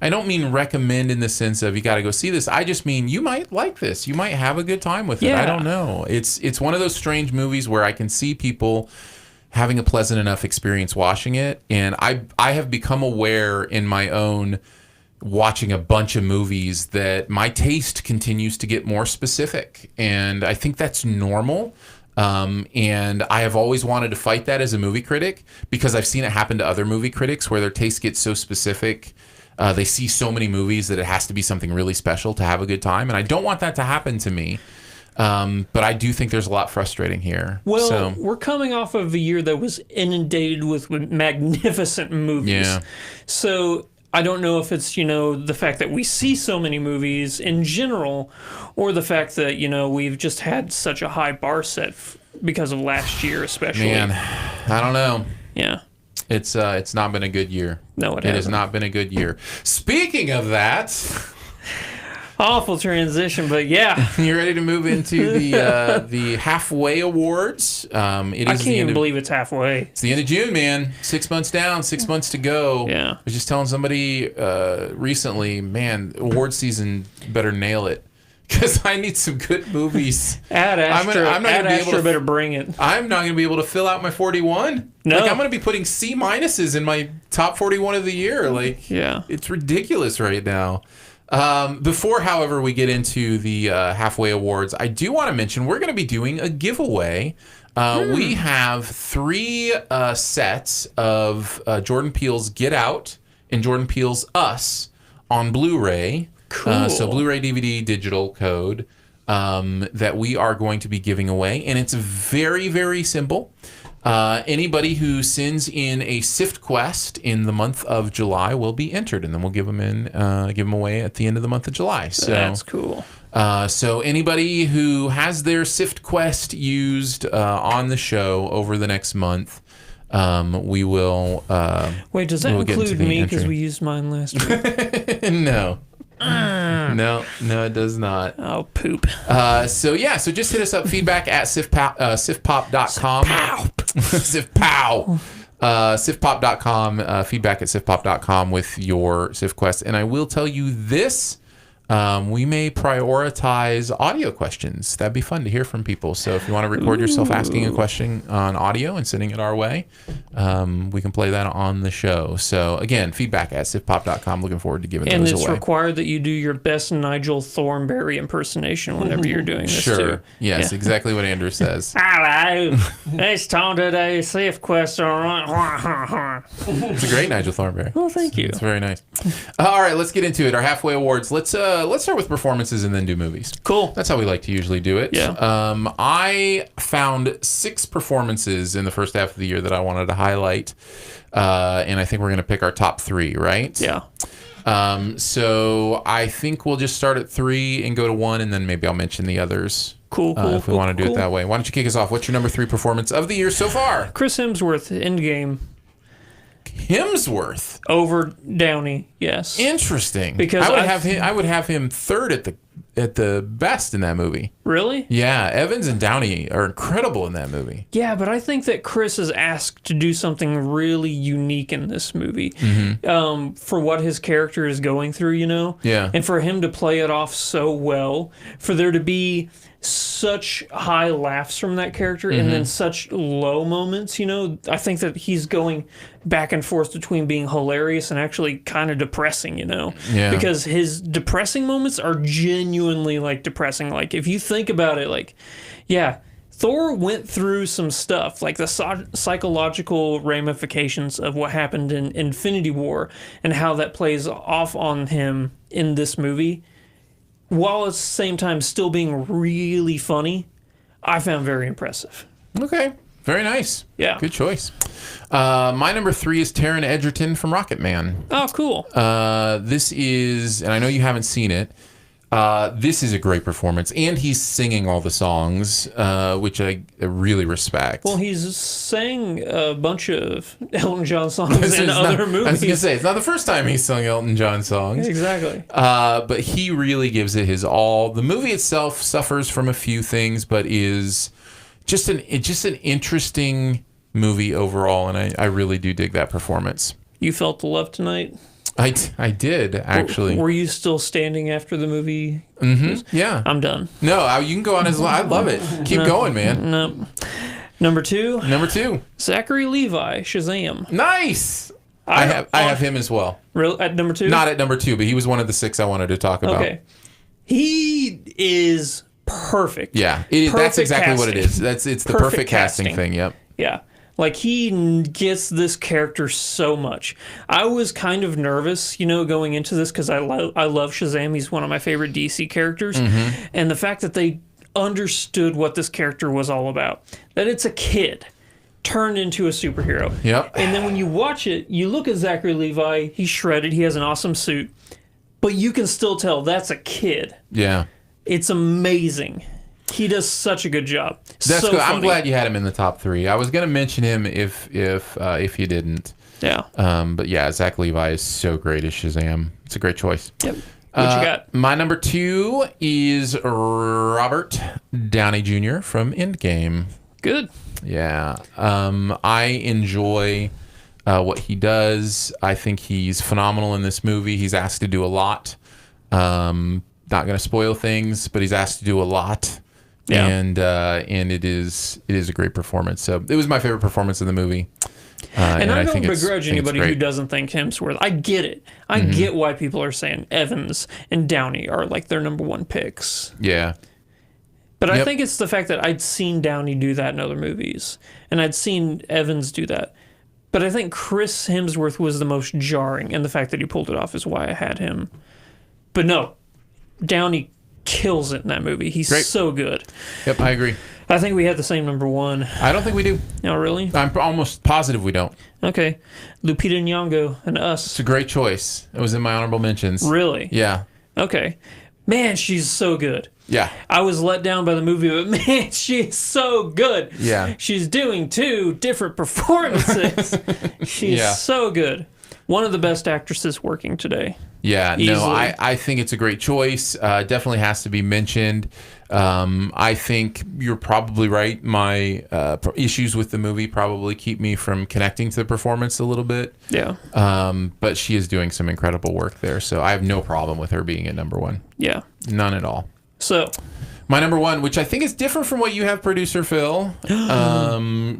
I don't mean recommend in the sense of you got to go see this. I just mean you might like this. You might have a good time with it. I don't know. It's one of those strange movies where I can see people having a pleasant enough experience watching it, and I have become aware in my own watching a bunch of movies that my taste continues to get more specific, and I think that's normal. And I have always wanted to fight that as a movie critic because I've seen it happen to other movie critics where their taste gets so specific. They see so many movies that it has to be something really special to have a good time, and I don't want that to happen to me. But I do think there's a lot frustrating here. Well, we're coming off of a year that was inundated with magnificent movies. Yeah. So I don't know if it's, the fact that we see so many movies in general, or the fact that, we've just had such a high bar set because of last year, especially. Man, I don't know. Yeah. It's not been a good year. No, it has hasn't. not been a good year. Speaking of that, Awful transition, but yeah. you ready to move into the halfway awards? It is I can't even believe it's halfway. It's the end of June, man. 6 months down, 6 months to go. Yeah. I was just telling somebody recently, man, award season better nail it. Because I need some good movies. Ad Astra, I'm not gonna be able to, better bring it. I'm not going to be able to fill out my 41. No. Like, I'm going to be putting C minuses in my top 41 of the year. Like, Yeah. it's ridiculous right now. Before, however, we get into the halfway awards, I do want to mention we're going to be doing a giveaway. We have 3 sets of Jordan Peele's Get Out and Jordan Peele's Us on Blu-ray. Cool. So Blu-ray, DVD, digital code that we are going to be giving away. And it's very, very simple. Anybody who sends in a Sift quest in the month of July will be entered, and then we'll give them away at the end of the month of July. So That's cool. So anybody who has their Sift quest used on the show over the next month, we will. Wait, does that we'll get into include the me? Because entry. we used mine last week. No. No, it does not. Oh, poop. So just hit us up, feedback at SiftPop.com. SiftPow. SiftPop.com, feedback at SiftPop.com with your Sift quest. And I will tell you this, we may prioritize audio questions. That'd be fun to hear from people. So if you want to record yourself asking a question on audio and sending it our way, we can play that on the show. So again, feedback at SiftPop.com. Looking forward to giving And those it's away. required that you do your best Nigel Thornberry impersation whenever you're doing this, Sure. too. Yes, Yeah. exactly what Andrew says. Hello. It's time today. Safe quest. All right. It's a great Nigel Thornberry. Well, thank you. It's very nice. All right, let's get into it. Our halfway awards. Let's start with performances and then do movies. Cool. That's how we like to usually do it. Yeah. I found 6 performances in the first half of the year that I wanted to highlight, and I think we're going to pick our top 3, right? Yeah. So I think we'll just start at 3 and go to 1, and then maybe I'll mention the others. Cool. If we want to do it that way. Why don't you kick us off? What's your number 3 performance of the year so far? Chris Hemsworth, Endgame. Hemsworth. Over Downey, yes. Interesting. Because I would have him third at the best in that movie. Really? Yeah, Evans and Downey are incredible in that movie. Yeah, but I think that Chris is asked to do something really unique in this movie for what his character is going through, you know? Yeah. And for him to play it off so well, for there to be such high laughs from that character and then such low moments, you know? I think that he's going back and forth between being hilarious and actually kind of depressing, you know? Yeah. Because his depressing moments are genuinely, like, depressing. Like, if you think about it, like, yeah, Thor went through some stuff, like the psychological ramifications of what happened in Infinity War and how that plays off on him in this movie, while at the same time still being really funny. I found very impressive. Okay. Very nice. Yeah. Good choice. My number 3 is Taron Egerton from Rocket Man. Oh, cool. This is, and I know you haven't seen it, this is a great performance. And he's singing all the songs, which I really respect. Well, he's sang a bunch of Elton John songs in other movies. I was going to say, it's not the first time he's sung Elton John songs. Exactly. But he really gives it his all. The movie itself suffers from a few things, but is just an interesting movie overall, and I really do dig that performance. You felt the love tonight? I did, actually. Were you still standing after the movie? Mm-hmm. Yeah. I'm done. No, you can go on as long. I love it. Keep going, man. No. Number 2, Number 2. Zachary Levi, Shazam. Nice. I have him as well. Real at number 2? Not at number 2, but he was one of the 6 I wanted to talk about. Okay. He is perfect. Yeah, Perfect that's exactly what it casting. is. It's the perfect casting thing. Yep. Yeah. Like, he gets this character so much. I was kind of nervous, you know, going into this because I love Shazam. He's one of my favorite DC characters. Mm-hmm. And the fact that they understood what this character was all about. That it's a kid turned into a superhero. Yep. And then when you watch it, you look at Zachary Levi, he's shredded, he has an awesome suit, but you can still tell that's a kid. Yeah. It's amazing. He does such a good job. That's so good. I'm funny. glad you had him in the top 3. I was going to mention him if you didn't. Yeah. But yeah, Zach Levi is so great as Shazam. It's a great choice. Yep. What you got? My number 2 is Robert Downey Jr. from Endgame. Good. Yeah. I enjoy what he does. I think he's phenomenal in this movie. He's asked to do a lot. Not going to spoil things, but he's asked to do a lot. Yeah. And it is a great performance. So it was my favorite performance in the movie. And I don't think begrudge anybody who great. doesn't think Hemsworth. I get it. I get why people are saying Evans and Downey are like their number 1 picks. Yeah. But I Yep. think it's the fact that I'd seen Downey do that in other movies, and I'd seen Evans do that. But I think Chris Hemsworth was the most jarring, and the fact that he pulled it off is why I had him. But no, Downey kills it in that movie. He's Great. so good. Yep, I agree. I think we had the same number 1. I don't think we do. Oh, really? I'm almost positive we don't. Okay. Lupita Nyong'o and It's Us. a great choice. It was in my honorable mentions. Really? Yeah. Okay. Man, she's so good. Yeah. I was let down by the movie, but man, she's so good. Yeah. She's doing 2 different performances. She's Yeah. so good. One of the best actresses working today. Yeah, Easily. no, I think it's a great choice. Definitely has to be mentioned. I think you're probably right. My issues with the movie probably keep me from connecting to the performance a little bit. Yeah. But she is doing some incredible work there. So I have no problem with her being at number 1. Yeah. None at all. So, My number 1, which I think is different from what you have, producer Phil.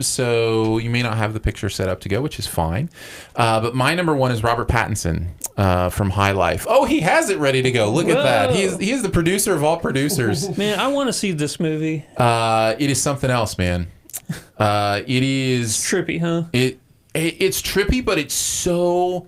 So you may not have the picture set up to go, which is fine. But my number 1 is Robert Pattinson from High Life. Oh, he has it ready to go. Look at that. Whoa. He is the producer of all producers. man, I want to see this movie. It is something else, man. It is Trippy, huh? it's trippy, but it's so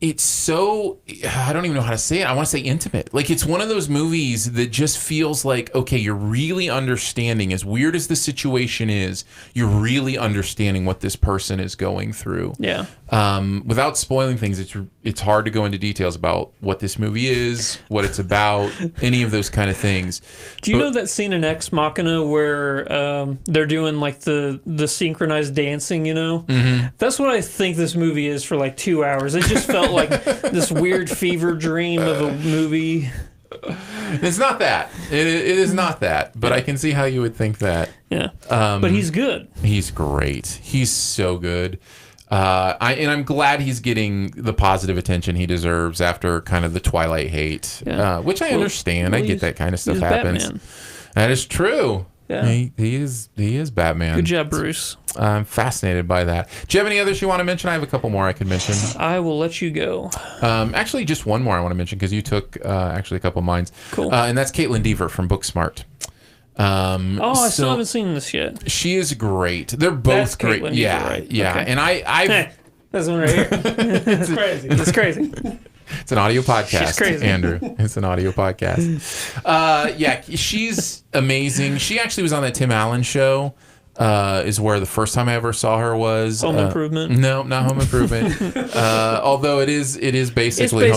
I don't even know how to say it. I want to say intimate. Like, it's one of those movies that just feels like, okay, you're really understanding, as weird as the situation is, you're really understanding what this person is going through. Yeah. Without spoiling things, it's hard to go into details about what this movie is, what it's about, any of those kind of things. Do you know that scene in Ex Machina where they're doing like the synchronized dancing, you know? Mm-hmm. That's what I think this movie is for like 2 hours. It just felt like this weird fever dream of a movie. It's not that. It is not that. But I can see how you would think that. Yeah. But he's good. He's great. He's so good. I'm glad he's getting the positive attention he deserves after kind of the Twilight hate, which I understand. I get that kind of stuff he's happens. Batman. That is true. Yeah. He is Batman. Good job, Bruce. I'm fascinated by that. Do you have any others you want to mention? I have a couple more I could mention. I will let you go. Actually, just one more I want to mention because you took actually a couple of mine. Cool. And that's Caitlin Dever from Booksmart. I still haven't seen this yet. She is great. They're both That's great. Caitlin Yeah, Dever, right? yeah. Okay. And I That's one right here. It's crazy. It's crazy. it's an audio podcast. She's crazy. Andrew. It's an audio podcast. Yeah, she's amazing. She actually was on that Tim Allen show. Is where the first time I ever saw her was Home Improvement. No, not Home Improvement. Although it is basically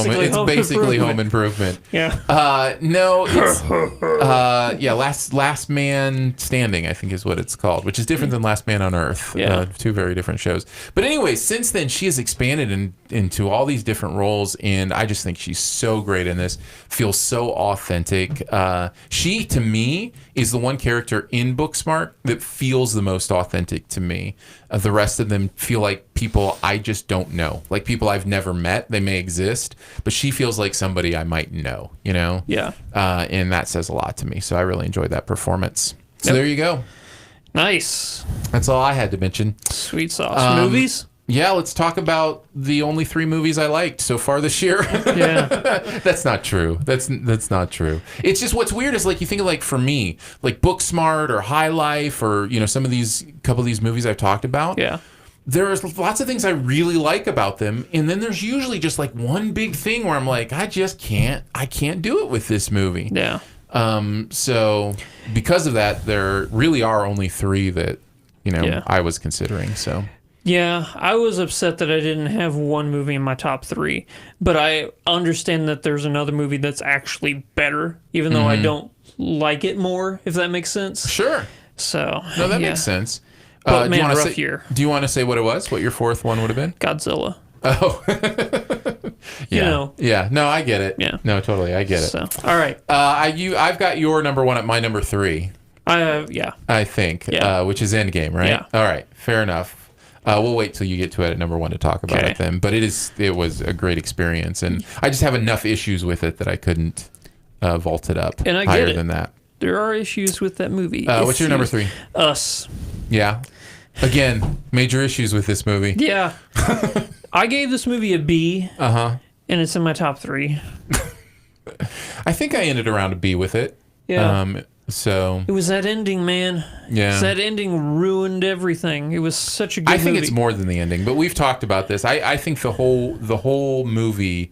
basically Home Improvement. Yeah. No, it's Last Man Standing, I think is what it's called, which is different than Last Man on Earth. Yeah. Two very different shows. But anyway, since then she has expanded into all these different roles, and I just think she's so great in this. Feels so authentic. She, to me, is the one character in Booksmart that feels the most authentic to me. The rest of them feel like people I just don't know, like people I've never met. They may exist, but she feels like somebody I might know, you know? Yeah. And that says a lot to me. So I really enjoyed that performance. So Yep. there you go. Nice. That's all I had to mention. Sweet sauce. Movies? Yeah, let's talk about the only 3 movies I liked so far this year. Yeah. That's not true. That's not true. It's just what's weird is like you think of like for me, like Booksmart or High Life or some of these couple of these movies I've talked about. Yeah. There's lots of things I really like about them, and then there's usually just like one big thing where I'm like, I can't do it with this movie. Yeah. So because of that, there really are only 3 that Yeah. I was considering. So. Yeah, I was upset that I didn't have one movie in my top 3, but I understand that there's another movie that's actually better, even though I don't like it more, if that makes sense. Sure. So No, that makes sense. But do you man, wanna rough year. Do you want to say what it was? What your fourth one would have been? Godzilla. Oh. You Yeah. know. Yeah. No, I get it. Yeah. No, totally. I get it. So, all right. I've got your number one at my number three, Yeah. I think, Yeah. which is Endgame, right? Yeah. All right. Fair enough. We'll wait till you get to it at number one to talk about Okay. it then. But it was a great experience, and I just have enough issues with it that I couldn't vault it up And I get higher it. than that. There are issues with that movie. What's your number three? Us. Yeah. Again, major issues with this movie. Yeah. I gave this movie a B, Uh-huh. and it's in my top 3. I think I ended around a B with it. Yeah. So It was that ending, man. Yeah. That ending ruined everything. It was such a good I think movie. it's more than the ending, but we've talked about this. I think the whole movie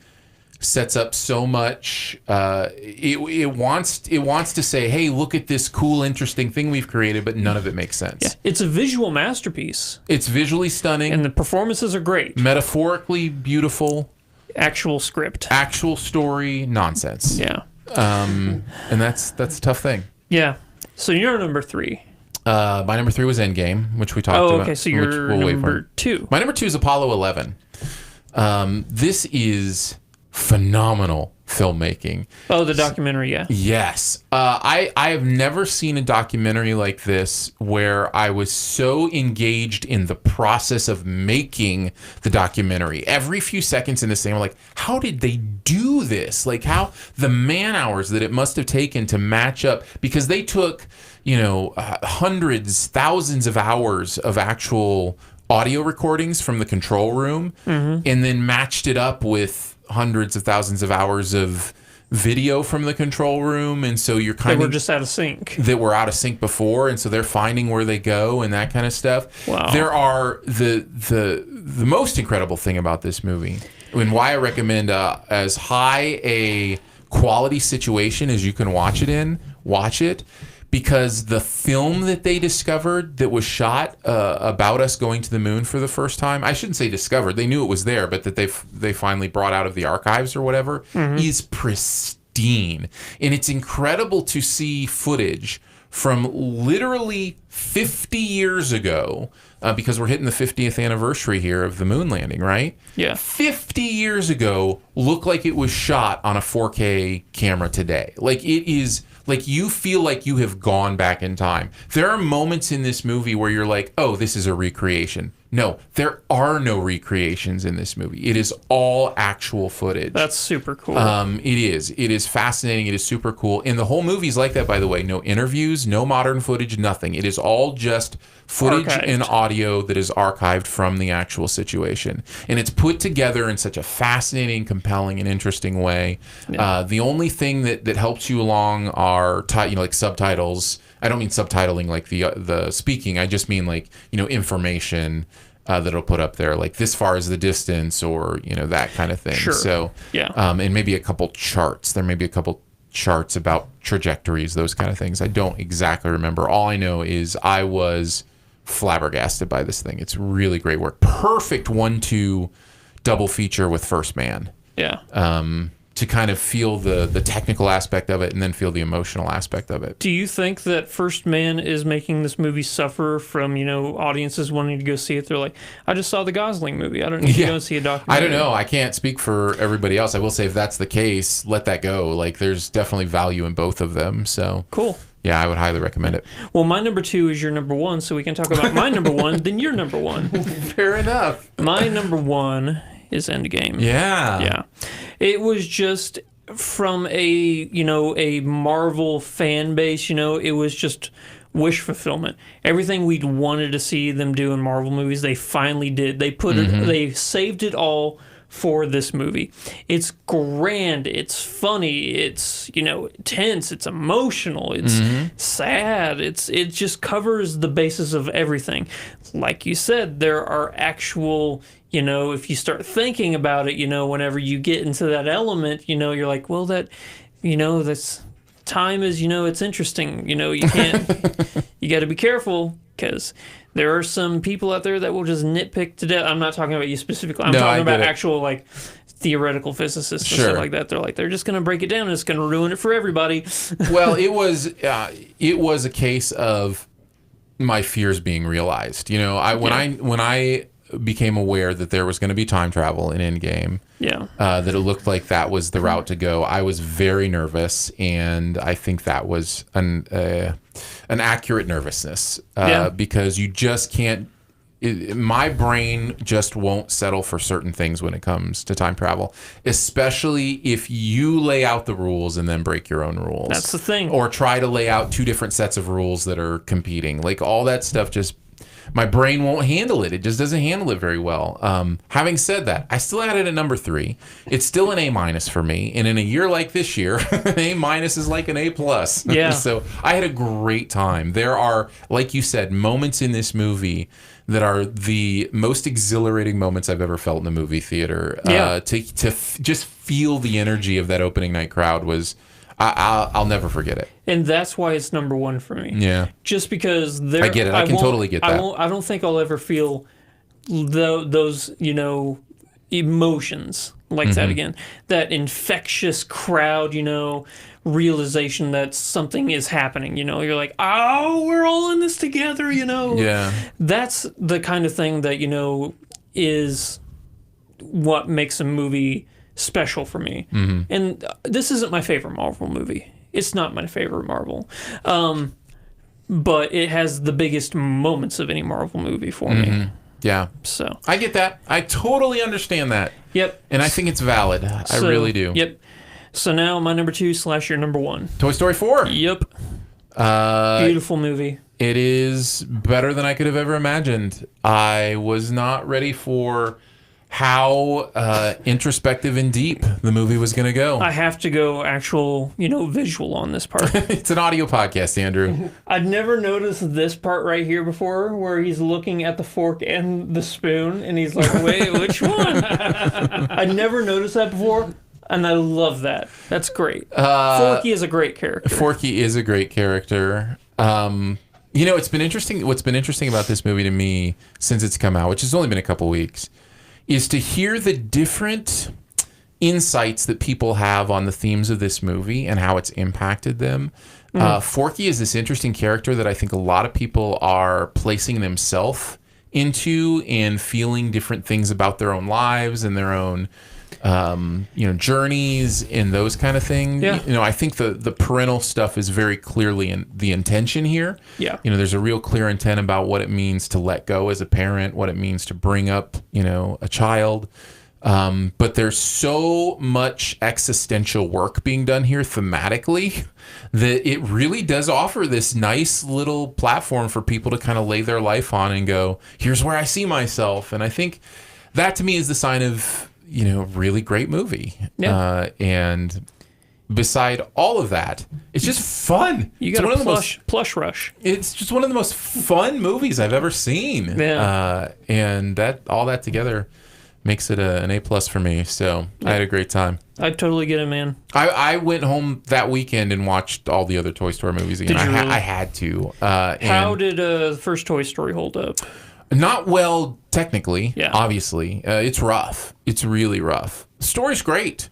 sets up so much. It wants to say, hey, look at this cool, interesting thing we've created, but none of it makes sense. Yeah. It's a visual masterpiece, It's visually stunning, and the performances are great. metaphorically beautiful, Actual script. actual story nonsense. Yeah. And that's a tough thing. Yeah. So you're number 3. My number 3 was Endgame, which we talked Oh, about. okay. So which you're we'll wait for. number 2. My number 2 is Apollo 11. This is phenomenal filmmaking. Oh, the documentary, yeah. Yes. I have never seen a documentary like this where I was so engaged in the process of making the documentary. Every few seconds in this thing, I'm like, how did they do this? Like, how the man hours that it must have taken to match up, because they took, hundreds, thousands of hours of actual audio recordings from the control room and then matched it up with hundreds of thousands of hours of video from the control room, and so you're kind They of were just out of sync. that were out of sync before, and so they're finding where they go and that kind of stuff. Wow. There are the most incredible thing about this movie, and why I recommend as high a quality situation as you can watch it, because the film that they discovered that was shot about us going to the moon for the first time, I shouldn't say discovered, they knew it was there, but that they finally brought out of the archives or whatever, is pristine. And it's incredible to see footage from literally 50 years ago, because we're hitting the 50th anniversary here of the moon landing, right? Yeah. 50 years ago look like it was shot on a 4K camera today. Like, it is, like, you feel like you have gone back in time. There are moments in this movie where you're like, oh, this is a recreation. No, there are no recreations in this movie. It is all actual footage. That's super cool. It is. It is fascinating. It is super cool. And the whole movie's like that, by the way. No interviews, no modern footage, nothing. It is all just footage Archived. and audio that is archived from the actual situation. And it's put together in such a fascinating, compelling, and interesting way. Yeah. The only thing that helps you along are like subtitles. I don't mean subtitling like the speaking. I just mean like, information that it'll put up there, like this far is the distance, or that kind of thing. Sure. So Yeah. and maybe a couple charts. There may be a couple charts about trajectories, those kind of things. I don't exactly remember. All I know is I was flabbergasted by this thing. It's really great work. Perfect 1-2 double feature with First Man. Yeah. To kind of feel the technical aspect of it and then feel the emotional aspect of it. Do you think that First Man is making this movie suffer from, audiences wanting to go see it? They're like, I just saw the Gosling movie. I don't need to go and see a documentary. I don't know. I can't speak for everybody else. I will say if that's the case, let that go. Like, there's definitely value in both of them. So Cool. yeah, I would highly recommend it. Well, my number 2 is your number 1, so we can talk about my number 1, then your number 1. Fair enough. My number 1 is Endgame. Yeah. Yeah. It was just from a Marvel fan base, it was just wish fulfillment. Everything we'd wanted to see them do in Marvel movies, they finally did. They put it, they saved it all for this movie. It's grand, it's funny, it's, tense, it's emotional, it's sad, it just covers the basis of everything. Like you said, there are actual, if you start thinking about it, whenever you get into that element, you're like, well, that, that's time is, it's interesting. You can't, you got to be careful because there are some people out there that will just nitpick to death. I'm not talking about you specifically. I'm No, I talking about get it. actual, like, theoretical physicists and Sure. stuff like that. They're just going to break it down and it's going to ruin it for everybody. Well, it was a case of my fears being realized. You know, when I became aware that there was going to be time travel in Endgame, that it looked like that was the route to go, I was very nervous, and I think that was an accurate nervousness because you just can't. My brain just won't settle for certain things when it comes to time travel, especially if you lay out the rules and then break your own rules. That's the thing. Or try to lay out two different sets of rules that are competing. Like, all that stuff just, my brain won't handle it. It just doesn't handle it very well. Having said that, I still had it at number 3. It's still an A- for me. And in a year like this year, an A- is like an A+. Yeah. So I had a great time. There are, like you said, moments in this movie that are the most exhilarating moments I've ever felt in a movie theater. Just feel the energy of that opening night crowd was, I'll never forget it. And that's why it's number 1 for me. Yeah. Just because I get it. I can totally get that. I don't think I'll ever feel those, emotions like that again. That infectious crowd, realization that something is happening. You're like, oh, we're all in this together. Yeah. That's the kind of thing that is what makes a movie special for me. And this isn't my favorite Marvel movie. It's not my favorite Marvel. But it has the biggest moments of any Marvel movie for me. Yeah. So I get that. I totally understand that. Yep. And I think it's valid. I really do. Yep. So now my number 2 / your number 1. Toy Story 4. Yep. Beautiful movie. It is better than I could have ever imagined. I was not ready for how introspective and deep the movie was going to go. I have to go actual, visual on this part. It's an audio podcast, Andrew. I'd never noticed this part right here before, where he's looking at the fork and the spoon, and he's like, wait, which one? I'd never noticed that before, and I love that. That's great. Forky is a great character. Forky is a great character. It's been interesting. What's been interesting about this movie to me since it's come out, which has only been a couple weeks, is to hear the different insights that people have on the themes of this movie and how it's impacted them. Forky is this interesting character that I think a lot of people are placing themselves into and feeling different things about their own lives and their own journeys and those kind of things. Yeah. I think the parental stuff is very clearly in the intention here. Yeah. There's a real clear intent about what it means to let go as a parent, what it means to bring up, a child. But there's so much existential work being done here thematically that it really does offer this nice little platform for people to kind of lay their life on and go, here's where I see myself. And I think that to me is the sign of, really great movie. Yeah. And beside all of that, it's just fun. You got a plush rush. It's just one of the most fun movies I've ever seen. Yeah. And all that together makes it an A+ for me. So I had a great time. I totally get it, man. I went home that weekend and watched all the other Toy Story movies again. Did you really? I had to. How did the first Toy Story hold up? Not well, technically, Yeah. obviously. It's rough. It's really rough. The story's great.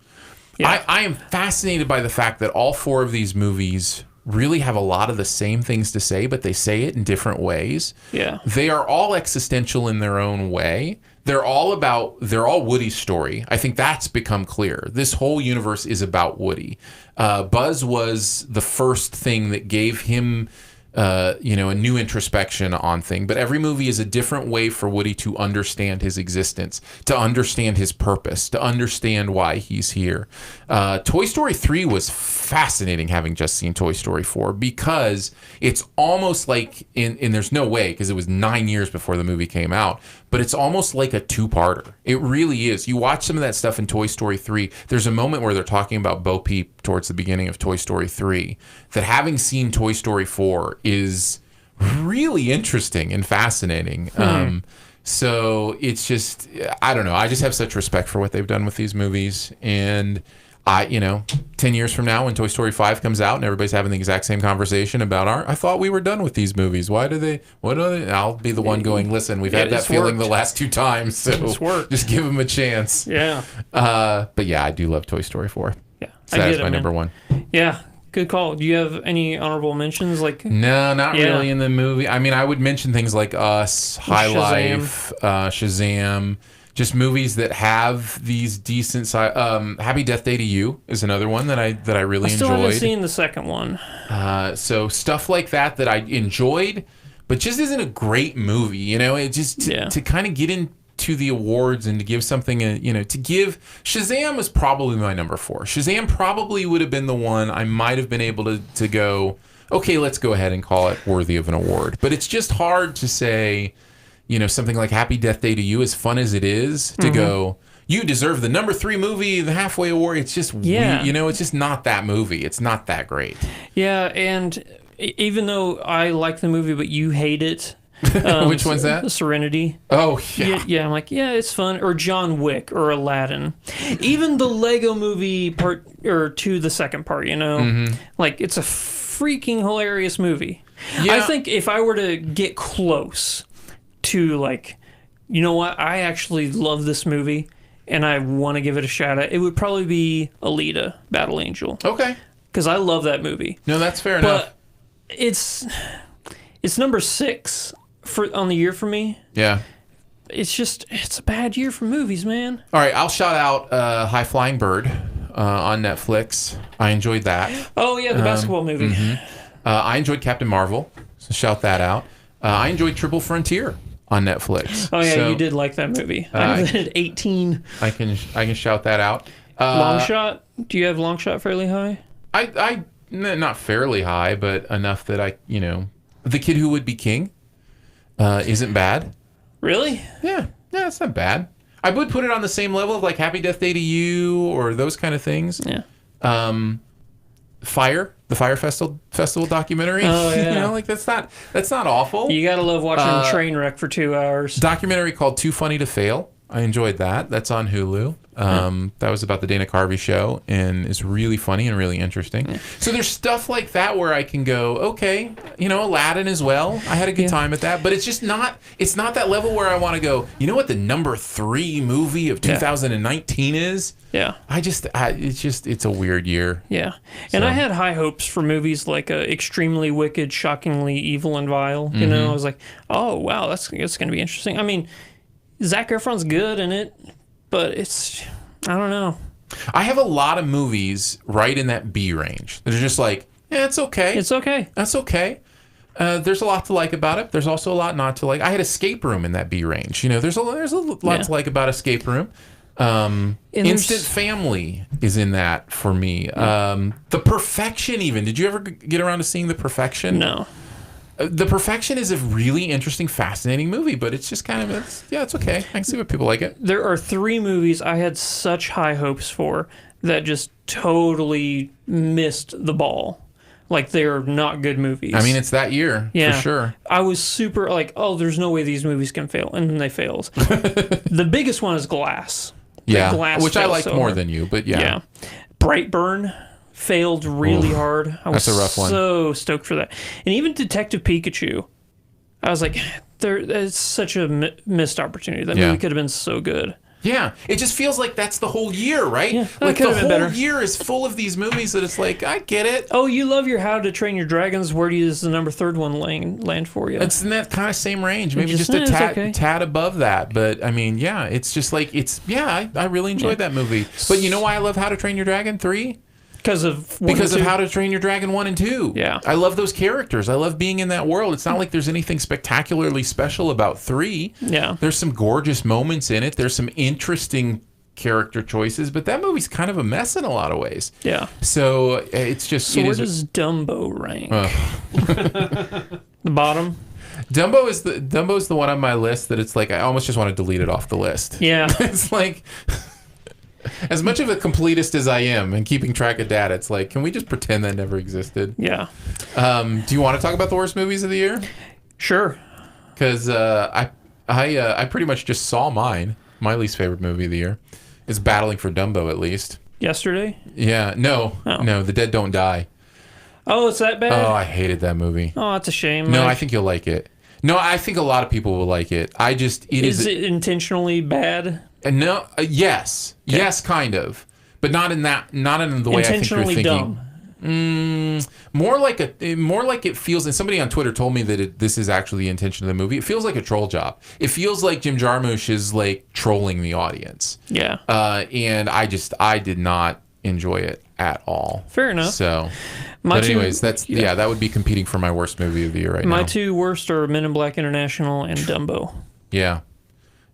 Yeah. I am fascinated by the fact that all 4 of these movies really have a lot of the same things to say, but they say it in different ways. Yeah. They are all existential in their own way. They're all Woody's story. I think that's become clear. This whole universe is about Woody. Buzz was the first thing that gave him a new introspection on thing. But every movie is a different way for Woody to understand his existence, to understand his purpose, to understand why he's here. Toy Story 3 was fascinating, having just seen Toy Story 4, because it's almost like, and there's no way, because it was 9 years before the movie came out, but it's almost like a two-parter. It really is. You watch some of that stuff in Toy Story 3. There's a moment where they're talking about Bo Peep towards the beginning of Toy Story 3 that, having seen Toy Story 4, is really interesting and fascinating. So it's just, I don't know. I just have such respect for what they've done with these movies. And I 10 years from now when Toy Story 5 comes out and everybody's having the exact same conversation about I thought we were done with these movies. What are they? I'll be the one going, listen, we've had that feeling the last 2 times, so just give them a chance. Yeah. But yeah, I do love Toy Story 4. Yeah. So that is my number one. Yeah. Good call. Do you have any honorable mentions? No, not really in the movie. I mean, I would mention things like Us, High Life, Shazam, just movies that have these decent. Happy Death Day to You is another one that I really enjoyed. I still haven't seen the second one. So stuff like that I enjoyed, but just isn't a great movie. It just to kind of get into the awards and to give something, to give Shazam was probably my number 4. Shazam probably would have been the one I might have been able to go, okay, let's go ahead and call it worthy of an award. But it's just hard to say, something like Happy Death Day to You, as fun as it is, to go, you deserve the number 3 movie, the halfway award. It's just, it's just not that movie. It's not that great. Yeah, and even though I like the movie, but you hate it. Which one's that? Serenity. Oh, yeah. Yeah, I'm like, yeah, it's fun. Or John Wick or Aladdin. Even the Lego movie part, or 2, the second part, Like, it's a freaking hilarious movie. Yeah. I think if I were to get close to, you know what, I actually love this movie and I want to give it a shout out, it would probably be Alita, Battle Angel. Okay. Because I love that movie. No, that's fair enough. But it's number 6 on the year for me. Yeah. It's a bad year for movies, man. All right, I'll shout out High Flying Bird on Netflix. I enjoyed that. Oh, yeah, the basketball movie. I enjoyed Captain Marvel, so shout that out. I enjoyed Triple Frontier on Netflix. Oh, yeah, you did like that movie. I rated 18. I can shout that out. Long Shot? Do you have Long Shot fairly high? Not fairly high, but enough that The Kid Who Would Be King isn't bad. Really? Yeah, it's not bad. I would put it on the same level of Happy Death Day to You or those kind of things. Yeah. Fire, the Fire Festival documentary. Oh, yeah. That's not awful. You gotta love watching a train wreck for 2 hours. Documentary called Too Funny to Fail. I enjoyed that. That's on Hulu. That was about the Dana Carvey show and is really funny and really interesting. Yeah. So there's stuff like that where I can go, okay, Aladdin as well. I had a good time at that, but it's just not that level where I want to go, you know what the number 3 movie of 2019 is? Yeah. It's a weird year. Yeah. And I had high hopes for movies like Extremely Wicked, Shockingly Evil and Vile. I was like, oh, wow, that's going to be interesting. I mean, Zac Efron's good in it, but I don't know. I have a lot of movies right in that B range that are just it's okay. It's okay. That's okay. There's a lot to like about it. There's also a lot not to like. I had Escape Room in that B range. There's a lot to like about Escape Room. Instant Family is in that for me. The Perfection even. Did you ever get around to seeing The Perfection? No. The Perfection is a really interesting, fascinating movie, but it's just kind of, it's okay. I can see what people like it. There are 3 movies I had such high hopes for that just totally missed the ball. They're not good movies. I mean, it's that year, for sure. I was super there's no way these movies can fail, and then they failed. The biggest one is Glass. Yeah, Glass which I like more than you, but yeah. Yeah. Brightburn failed really hard. I was that's a rough one. So stoked for that. And even Detective Pikachu, I was like, it's such a missed opportunity. That movie could have been so good. Yeah, it just feels like that's the whole year, right? Yeah, the whole year is full of these movies that it's I get it. Oh, you love your How to Train Your Dragons. Where does the number 3rd one land for you? It's in that kind of same range, maybe just a tad above that. But I mean, it's just I really enjoyed that movie. But you know why I love How to Train Your Dragon 3? Because of How to Train Your Dragon 1 and 2. Yeah. I love those characters. I love being in that world. It's not like there's anything spectacularly special about 3. Yeah. There's some gorgeous moments in it. There's some interesting character choices, but that movie's kind of a mess in a lot of ways. Yeah. So it's just... So where does Dumbo rank? The bottom? Dumbo's the one on my list that it's I almost just want to delete it off the list. Yeah. It's as much of a completist as I am and keeping track of data, it's can we just pretend that never existed? Yeah. Do you want to talk about the worst movies of the year? Sure. Because I pretty much just saw mine. My least favorite movie of the year is Battling for Dumbo, at least. Yesterday? Yeah, no, Oh. no, the dead don't die. Oh, it's that bad? Oh, I hated that movie. Oh, that's a shame. No, I think you'll like it. No, I think a lot of people will like it. Is it intentionally bad? No, yes, yes, kind of, but not in the way I think you're Intentionally thinking. dumb. More like it feels. And somebody on Twitter told me that this is actually the intention of the movie. It feels like a troll job. It feels like Jim Jarmusch is like trolling the audience. Yeah. And I did not enjoy it at all. Fair enough. So, My but two- anyways, that would be competing for my worst movie of the year right now. My two worst are Men in Black International and Dumbo. Yeah.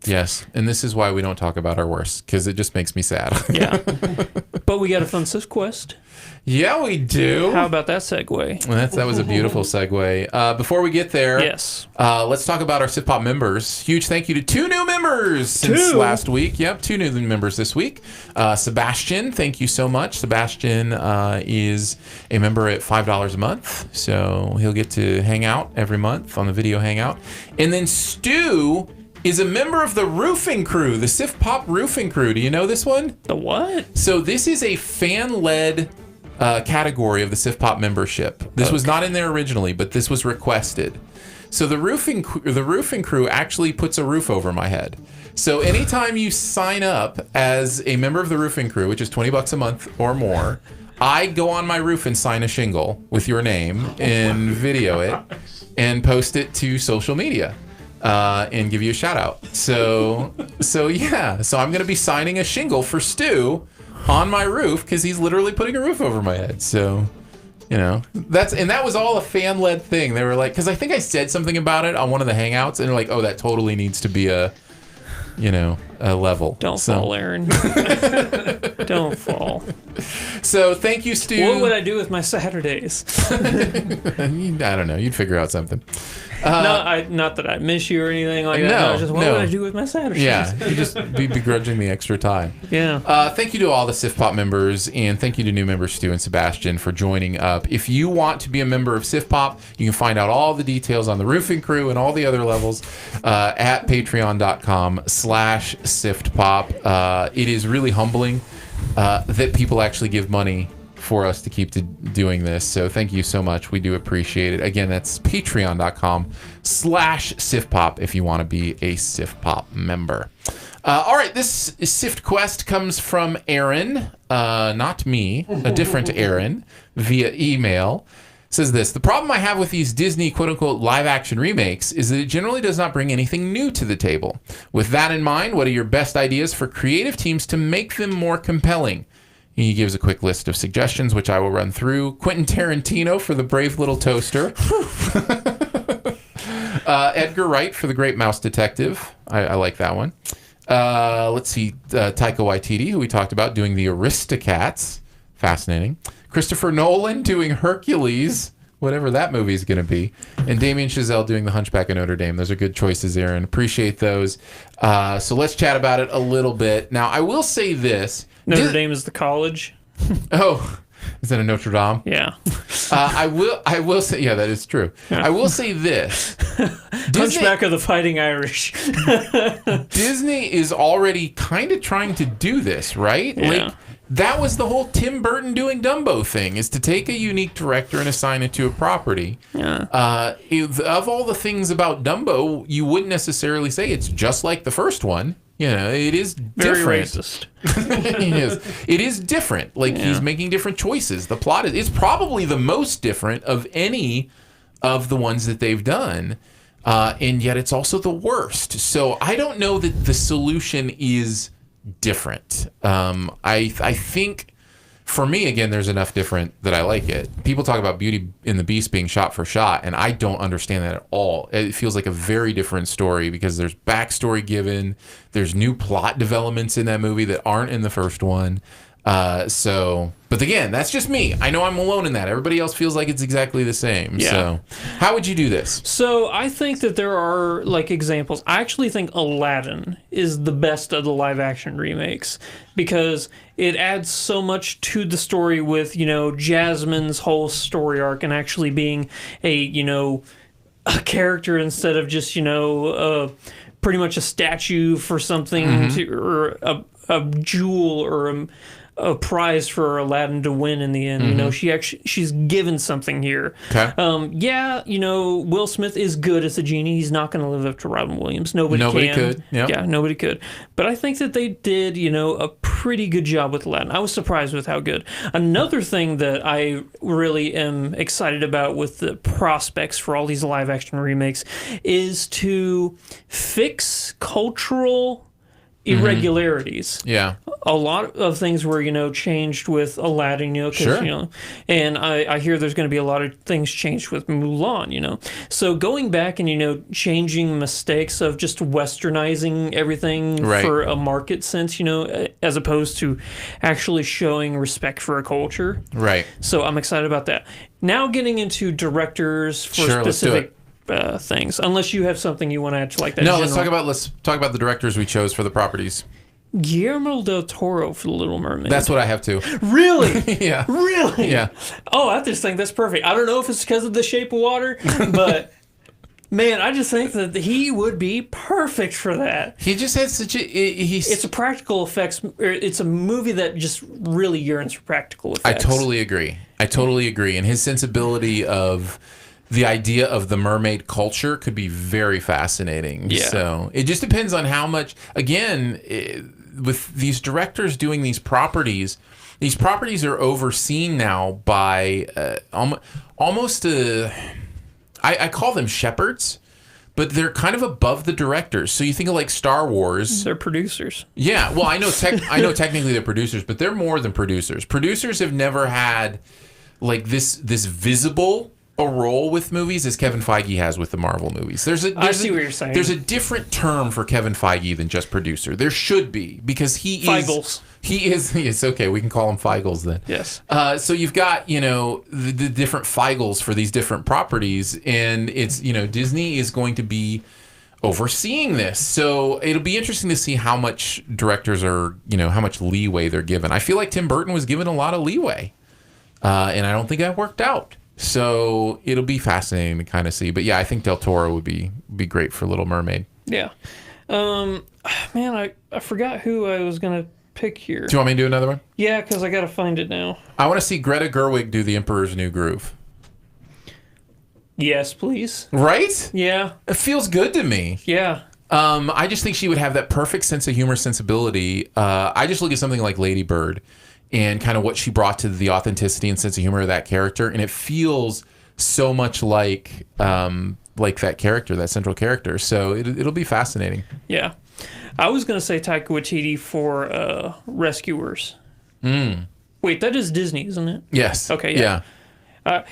Yes. And this is why we don't talk about our worst, because it just makes me sad. Yeah. But we got a fun Sift Quest. Yeah, we do. How about that segue? That was a beautiful segue. Before we get there, Yes. let's talk about our SiftPop members. Huge thank you to 2 new members since last week. Yep, 2 new members this week. Sebastian, thank you so much. Sebastian is a member at $5 a month, so he'll get to hang out every month on the video hangout. And then Stu is a member of the roofing crew, the SiftPop roofing crew. Do you know this one? The what? So this is a fan-led category of the SiftPop membership. This was not in there originally, but this was requested. So the roofing crew actually puts a roof over my head. So anytime you sign up as a member of the roofing crew, which is $20 a month or more, I go on my roof and sign a shingle with your name and video it and post it to social media. And give you a shout out. So yeah. So I'm gonna be signing a shingle for Stu on my roof because he's literally putting a roof over my head. So, that was all a fan led thing. They were like, because I think I said something about it on one of the hangouts, and they're like, oh, that totally needs to be a level. Don't fall, Aaron. Don't fall. So thank you, Stu. What would I do with my Saturdays? I don't know. You'd figure out something. Not that I miss you or anything like that. No, just what would I do with my Saturdays? Yeah, you just be begrudging me extra time. Yeah. Thank you to all the SiftPop members, and thank you to new members Stu and Sebastian for joining up. If you want to be a member of SiftPop, you can find out all the details on the roofing crew and all the other levels at patreon.com/SiftPop. It is really humbling that people actually give money for us to keep doing this. So thank you so much. We do appreciate it. Again, that's patreon.com/SiftPop if you want to be a SiftPop member. All right, this Sift Quest comes from Aaron, not me, a different Aaron, via email. Says this: the problem I have with these Disney quote-unquote live-action remakes is that it generally does not bring anything new to the table. With that in mind, what are your best ideas for creative teams to make them more compelling? He gives a quick list of suggestions, which I will run through. Quentin Tarantino for The Brave Little Toaster. Edgar Wright for The Great Mouse Detective. I like that one. Let's see. Taika Waititi, who we talked about, doing The Aristocats. Fascinating. Christopher Nolan doing Hercules, whatever that movie is going to be. And Damien Chazelle doing The Hunchback of Notre Dame. Those are good choices, Aaron. Appreciate those. So let's chat about it a little bit. Now, I will say this. Notre Dame is the college. Oh, is that a Notre Dame? Yeah. I will say, yeah, that is true. I will say this. Hunchback of the Fighting Irish. Disney is already kind of trying to do this, right? Yeah. Like, that was the whole Tim Burton doing Dumbo thing, is to take a unique director and assign it to a property. Yeah. Of all the things about Dumbo, you wouldn't necessarily say it's just like the first one. It is different. Very racist. It is different. Like, he's making different choices. The plot is probably the most different of any of the ones that they've done. And yet it's also the worst. So I don't know that the solution is different. I think, for me, again, there's enough different that I like it. People talk about Beauty and the Beast being shot for shot, and I don't understand that at all. It feels like a very different story because there's backstory given, there's new plot developments in that movie that aren't in the first one. But again, that's just me. I know I'm alone in that. Everybody else feels like it's exactly the same. Yeah. So how would you do this? So I think that there are examples. I actually think Aladdin is the best of the live action remakes because it adds so much to the story with, Jasmine's whole story arc and actually being a character instead of just, pretty much a statue for something or a jewel or a prize for Aladdin to win in the end. You know, she's given something here. Okay. Yeah, you know, Will Smith is good as a genie. He's not going to live up to Robin Williams. Nobody can. could. Yep. Yeah, nobody could. But I think that they did, you know, a pretty good job with Aladdin. I was surprised with how good. Another thing that I really am excited about with the prospects for all these live action remakes is to fix cultural irregularities. Yeah. A lot of things were, you know, changed with Aladdin, you know, 'cause, Sure. you know, and I hear there's going to be a lot of things changed with Mulan, you know. So going back and, you know, changing mistakes of just westernizing everything Right. for a market sense, you know, as opposed to actually showing respect for a culture. Right. So I'm excited about that. Now getting into directors for Sure, let's do specific things, unless you have something you want to add to like that. No, general- let's talk about the directors we chose for the properties. Guillermo del Toro for The Little Mermaid. That's what I have too. Really? Yeah. Really? Yeah. Oh, I just think that's perfect. I don't know if it's because of The Shape of Water, but man, I just think that he would be perfect for that. He just had such a It's a practical effects. It's a movie that just really yearns for practical I effects. totally agree. And his sensibility of the idea of the mermaid culture could be very fascinating. Yeah. So it just depends on how much, again, with these directors doing these properties are overseen now by almost I call them shepherds, but they're kind of above the directors. So you think of like Star Wars. They're producers. Yeah, well, I know technically they're producers, but they're more than producers. Producers have never had like this visible a role with movies as Kevin Feige has with the Marvel movies. I see what you're saying. There's a different term for Kevin Feige than just producer. There should be, because Feigles. He is. It's okay. We can call him Feigles then. Yes. So you've got, you know, the different Feigles for these different properties, and it's, you know, Disney is going to be overseeing this. So it'll be interesting to see how much directors are, you know, how much leeway they're given. I feel like Tim Burton was given a lot of leeway, and I don't think that worked out. So it'll be fascinating to kind of see. But yeah, I think Del Toro would be great for Little Mermaid. Yeah. Man, I forgot who I was going to pick here. Do you want me to do another one? Yeah, because I got to find it now. I want to see Greta Gerwig do The Emperor's New Groove. Yes, please. Right? Yeah. It feels good to me. Yeah. I just think she would have that perfect sense of humor sensibility. I just look at something like Lady Bird and kind of what she brought to the authenticity and sense of humor of that character, and it feels so much like that character, that central character. So it'll be fascinating. Yeah. I was going to say Taika Waititi for Rescuers. Wait, that is Disney, isn't it? Yes. Okay, yeah.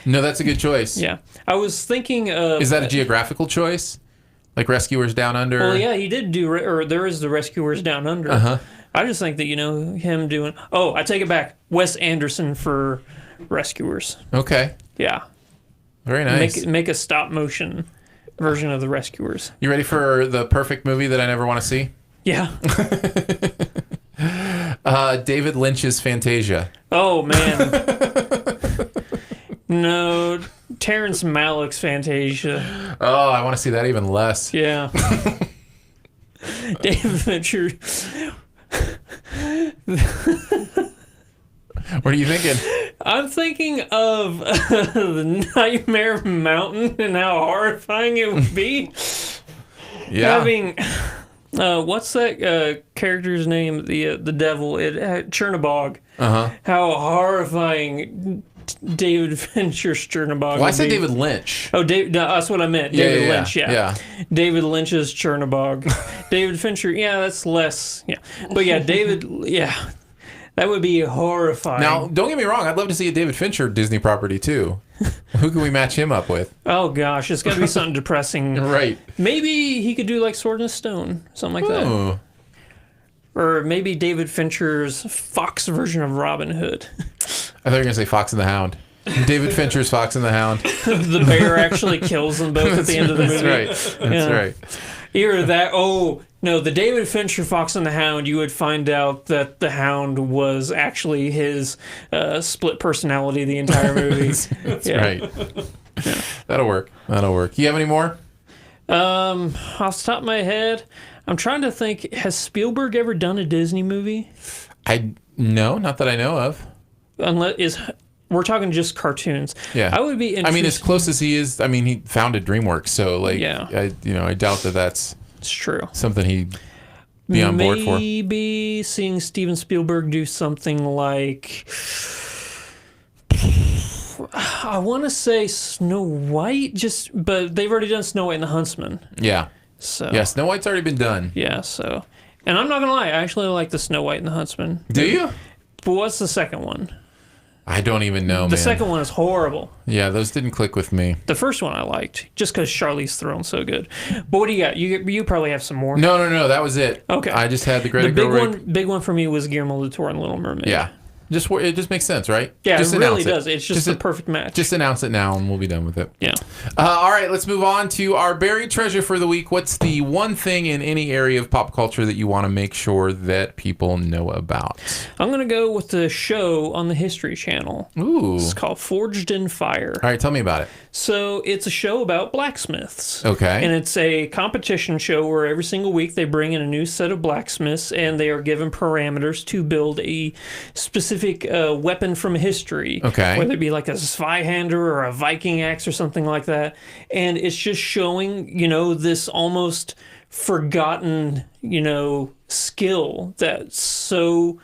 No, that's a good choice. Yeah. I was thinking of... Is that a geographical choice? Like Rescuers Down Under? Well, yeah, he did do... Or there is the Rescuers Down Under. Uh-huh. I just think that, you know, him doing... Oh, I take it back. Wes Anderson for Rescuers. Okay. Yeah. Very nice. Make a stop-motion version of the Rescuers. You ready for the perfect movie that I never want to see? Yeah. David Lynch's Fantasia. Oh, man. No, Terrence Malick's Fantasia. Oh, I want to see that even less. Yeah. David Fincher. What are you thinking? I'm thinking of the Nightmare Mountain and how horrifying it would be. Yeah. Having, what's that character's name? The devil, Chernabog. Uh-huh. How horrifying David Fincher's Chernabog. Well, I said would be. David Lynch. Oh, no, that's what I meant. David Lynch, yeah. David Lynch's Chernabog. David Fincher, yeah, that's less. Yeah, but yeah, David, yeah, that would be horrifying. Now, don't get me wrong. I'd love to see a David Fincher Disney property too. Who can we match him up with? Oh gosh, it's got to be something depressing. Right. Maybe he could do like Sword in the Stone, something like that. Ooh. Or maybe David Fincher's Fox version of Robin Hood. I thought you were going to say Fox and the Hound. David Fincher's Fox and the Hound. The bear actually kills them both at the end of the movie. That's right. That's right. Either that, no, the David Fincher Fox and the Hound, you would find out that the Hound was actually his split personality the entire movie. That's right. Yeah. That'll work. You have any more? Off the top of my head, I'm trying to think, has Spielberg ever done a Disney movie? No, not that I know of. We're talking just cartoons. Yeah. I would be interested. I mean, as close as he is, I mean, he founded DreamWorks, so like, Yeah. I doubt that that's It's true. something he'd be on board for. Maybe seeing Steven Spielberg do something like, I want to say Snow White, but they've already done Snow White and the Huntsman. Yeah. So Yeah, Snow White's already been done. yeah, so, and I'm not gonna lie, I actually like the Snow White and the Huntsman. Do you? But what's the second one? I don't even know, man. The second one is horrible. Yeah, those didn't click with me. The first one I liked, just because Charlize Theron's so good. But what do you got? You probably have some more. No, that was it. Okay. I just had the Greta The Gerwig. big one for me was Guillermo del Toro and Little Mermaid. Yeah. It just makes sense, right? Yeah, just it really announce does. It's just the perfect match. Just announce it now and we'll be done with it. Yeah. All right, let's move on to our buried treasure for the week. What's the one thing in any area of pop culture that you want to make sure that people know about? I'm going to go with the show on the History Channel. Ooh. It's called Forged in Fire. All right, tell me about it. So it's a show about blacksmiths. Okay. And it's a competition show where every single week they bring in a new set of blacksmiths and they are given parameters to build a specific weapon from history. Okay. Whether it be like a Zweihander or a Viking axe or something like that. And it's just showing, this almost forgotten, skill that so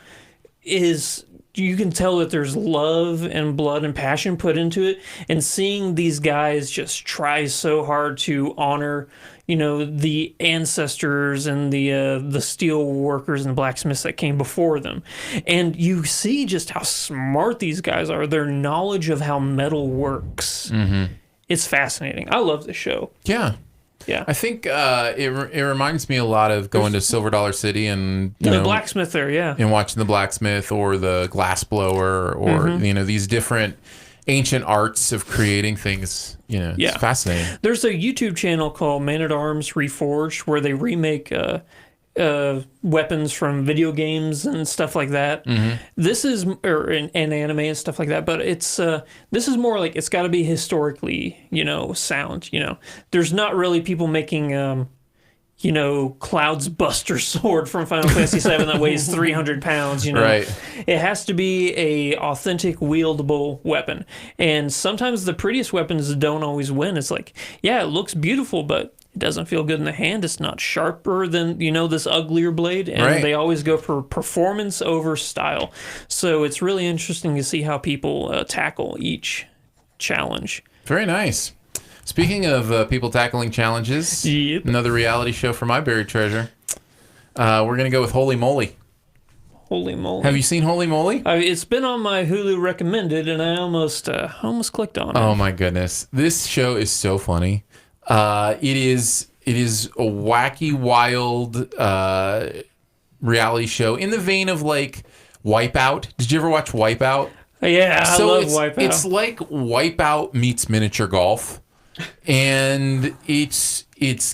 is... You can tell that there's love and blood and passion put into it, and seeing these guys just try so hard to honor, the ancestors and the steel workers and blacksmiths that came before them, and you see just how smart these guys are. Their knowledge of how metal works. Mm-hmm. It's fascinating. I love this show. Yeah. Yeah. I think it reminds me a lot of going to Silver Dollar City and the blacksmith there, yeah. And watching the blacksmith or the glass blower or these different ancient arts of creating things. It's fascinating. There's a YouTube channel called Man at Arms Reforged where they remake weapons from video games and stuff like that. Mm-hmm. This is and anime and stuff like that, but it's this is more like it's got to be historically sound. There's not really people making Cloud's Buster sword from Final Fantasy VII that weighs 300 pounds. Right. It has to be a authentic wieldable weapon, and sometimes the prettiest weapons don't always win. It's like, yeah, it looks beautiful, but it doesn't feel good in the hand. It's not sharper than, this uglier blade. And They always go for performance over style. So it's really interesting to see how people tackle each challenge. Very nice. Speaking of people tackling challenges, Yep. Another reality show for my buried treasure. We're going to go with Holy Moly. Holy moly. Have you seen Holy Moly? It's been on my Hulu recommended, and I almost clicked on it. Oh, my goodness. This show is so funny. It is a wacky, wild reality show in the vein of like Wipeout. Did you ever watch Wipeout? Yeah, I love Wipeout. It's like Wipeout meets miniature golf, and it's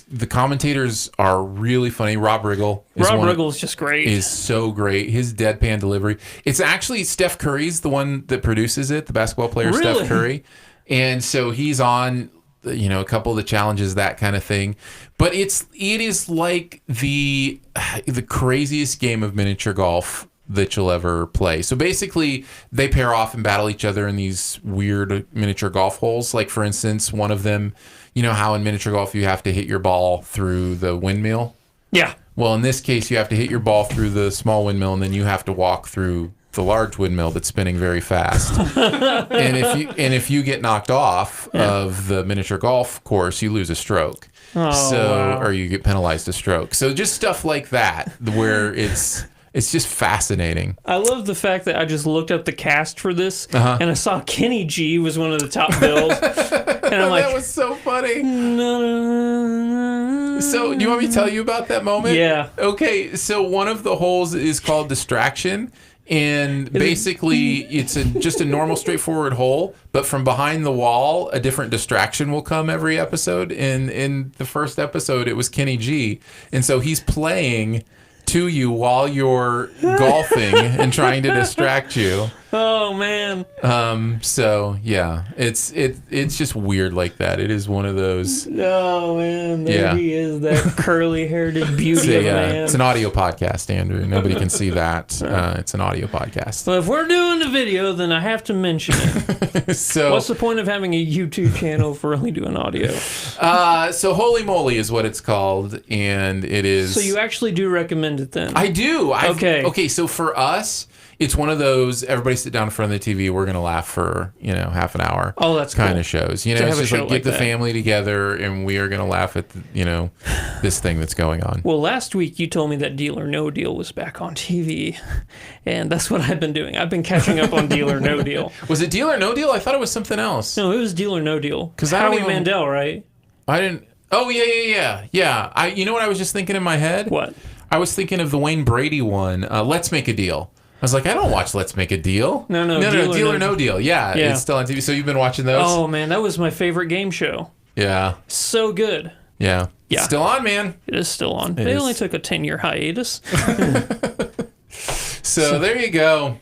the commentators are really funny. Rob Riggle is just great. Is so great. His deadpan delivery. It's actually Steph Curry's the one that produces it. The basketball player Really? Steph Curry, and so he's on. A couple of the challenges, that kind of thing, but it is like the craziest game of miniature golf that you'll ever play. So basically, they pair off and battle each other in these weird miniature golf holes. Like for instance, one of them, how in miniature golf you have to hit your ball through the windmill. Yeah. Well, in this case, you have to hit your ball through the small windmill, and then you have to walk through the large windmill that's spinning very fast. and if you get knocked off of the miniature golf course, you lose a stroke. Or you get penalized a stroke. So just stuff like that, where it's just fascinating. I love the fact that I just looked up the cast for this, and I saw Kenny G was one of the top bills. And I'm like, that was so funny. No. So, do you want me to tell you about that moment? Yeah. Okay, so one of the holes is called Distraction. And basically, it's just a normal, straightforward hole, but from behind the wall, a different distraction will come every episode. And in the first episode, it was Kenny G. And so he's playing to you while you're golfing and trying to distract you. Oh man. So yeah, it's just weird like that. It is one of those. Oh man, there he is, that curly-haired beauty of a man. It's an audio podcast, Andrew. Nobody can see that. It's an audio podcast. Well, if we're doing the video, then I have to mention it. So what's the point of having a YouTube channel if we're only doing audio? So Holy Moly is what it's called, and it is. So you actually do recommend it then? I do. Okay. So for us, it's one of those everybody sit down in front of the TV. We're gonna laugh for half an hour. Oh, that's kind cool. of shows. To It's have a just show like like get the that. family together, and we are gonna laugh at this thing that's going on. Well, last week you told me that Deal or No Deal was back on TV, and that's what I've been doing. I've been catching up on Deal or No Deal. Was it Deal or No Deal? I thought it was something else. No, it was Deal or No Deal. 'Cause I don't Howie even- Mandel, right? I didn't. Oh yeah. You know what I was just thinking in my head? What? I was thinking of the Wayne Brady one. Let's Make a Deal. I was like, I don't watch Let's Make a Deal. No, Deal or No Deal. Yeah, it's still on TV. So you've been watching those? Oh man, that was my favorite game show. Yeah. So good. Yeah. Yeah. Still on, man. It is still on. They is. only took a 10-year hiatus. So there you go.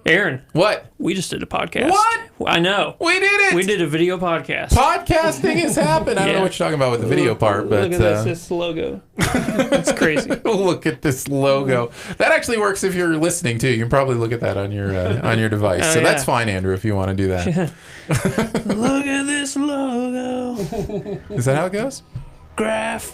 Aaron, What? we just did a podcast. What? I know. We did it. We did a video podcast. Podcasting has happened. I don't know Yeah. what you're talking about with the video part, but Look at this logo. It's crazy. look at this logo. That actually works if you're listening too. You can probably look at that on your device. Oh, So that's yeah. fine, Andrew, if you want to do that. Look at this logo. Is that how it goes? Graph.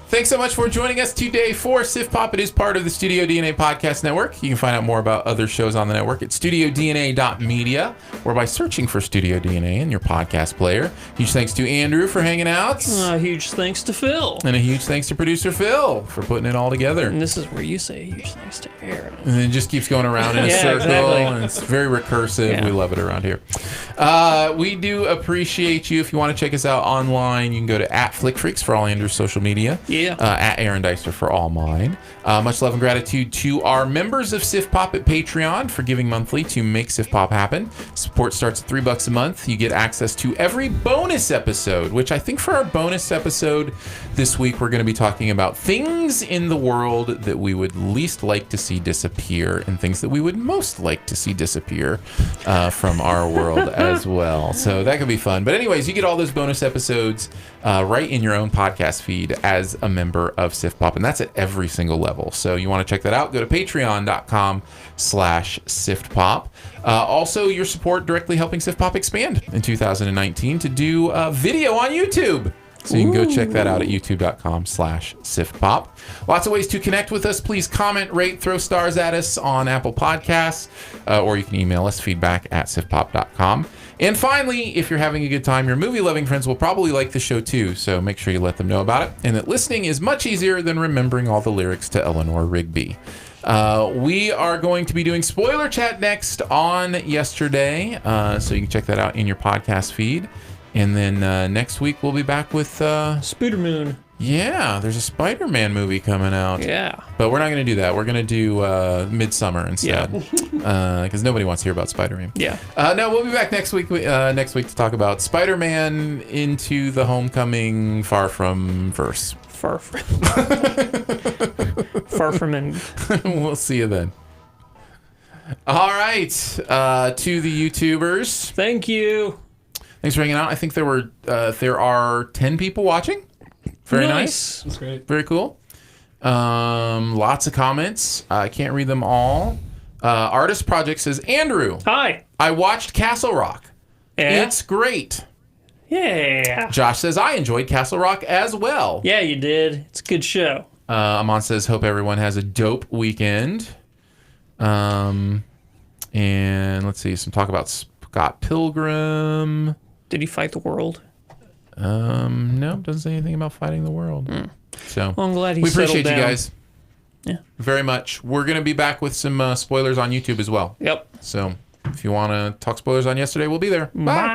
Thanks so much for joining us today for SiftPop. It is part of the Studio DNA Podcast Network. You can find out more about other shows on the network at studiodna.media or by searching for Studio DNA in your podcast player. Huge thanks to Andrew for hanging out. Huge thanks to Phil. And a huge thanks to producer Phil for putting it all together. And this is where you say huge thanks to Aaron. And it just keeps going around in a Yeah, circle, exactly. and it's very recursive. Yeah. We love it around here. We do appreciate you. If you want to check us out online, you can go to @FlickFreaks for all Andrew's social media. Yeah. At Aaron Deister for all mine. Much love and gratitude to our members of SiftPop at Patreon for giving monthly to make SiftPop happen. Support starts at $3 a month. You get access to every bonus episode, which I think for our bonus episode this week, we're going to be talking about things in the world that we would least like to see disappear and things that we would most like to see disappear from our world as well. So that could be fun. But anyways, you get all those bonus episodes right in your own podcast feed as a member of SiftPop, and that's at every single level. So you want to check that out, go to patreon.com/SiftPop. Also, your support directly helping SiftPop expand in 2019 to do video on YouTube. So you can go check that out at youtube.com/SiftPop. Lots of ways to connect with us. Please comment, rate, throw stars at us on Apple Podcasts, or you can email us feedback@siftpop.com. And finally, if you're having a good time, your movie-loving friends will probably like the show too, so make sure you let them know about it, and that listening is much easier than remembering all the lyrics to Eleanor Rigby. We are going to be doing Spoiler Chat next on yesterday, so you can check that out in your podcast feed. And then next week we'll be back with... Spooder Moon. Yeah, there's a Spider-Man movie coming out. Yeah. But we're not going to do that. We're going to do Midsummer instead. Because nobody wants to hear about Spider-Man. Yeah. No, we'll be back next week to talk about Spider-Man Into the Homecoming Far From Verse. Far from end. We'll see you then. All right. To the YouTubers. Thank you. Thanks for hanging out. I think there are 10 people watching. Very nice. That's great. Very cool. Lots of comments. I can't read them all. Artist Project says, Andrew, Hi. I watched Castle Rock. Yeah. It's great. Yeah. Josh says, I enjoyed Castle Rock as well. Yeah, you did. It's a good show. Amon says, hope everyone has a dope weekend. And let's see, some talk about Scott Pilgrim. Did he fight the world? No, doesn't say anything about fighting the world. So Well, I'm glad he we appreciate settled you down. guys. Yeah. Very much. We're going to be back with some spoilers on YouTube as well. Yep. So if you want to talk spoilers on yesterday, we'll be there. Bye. Bye.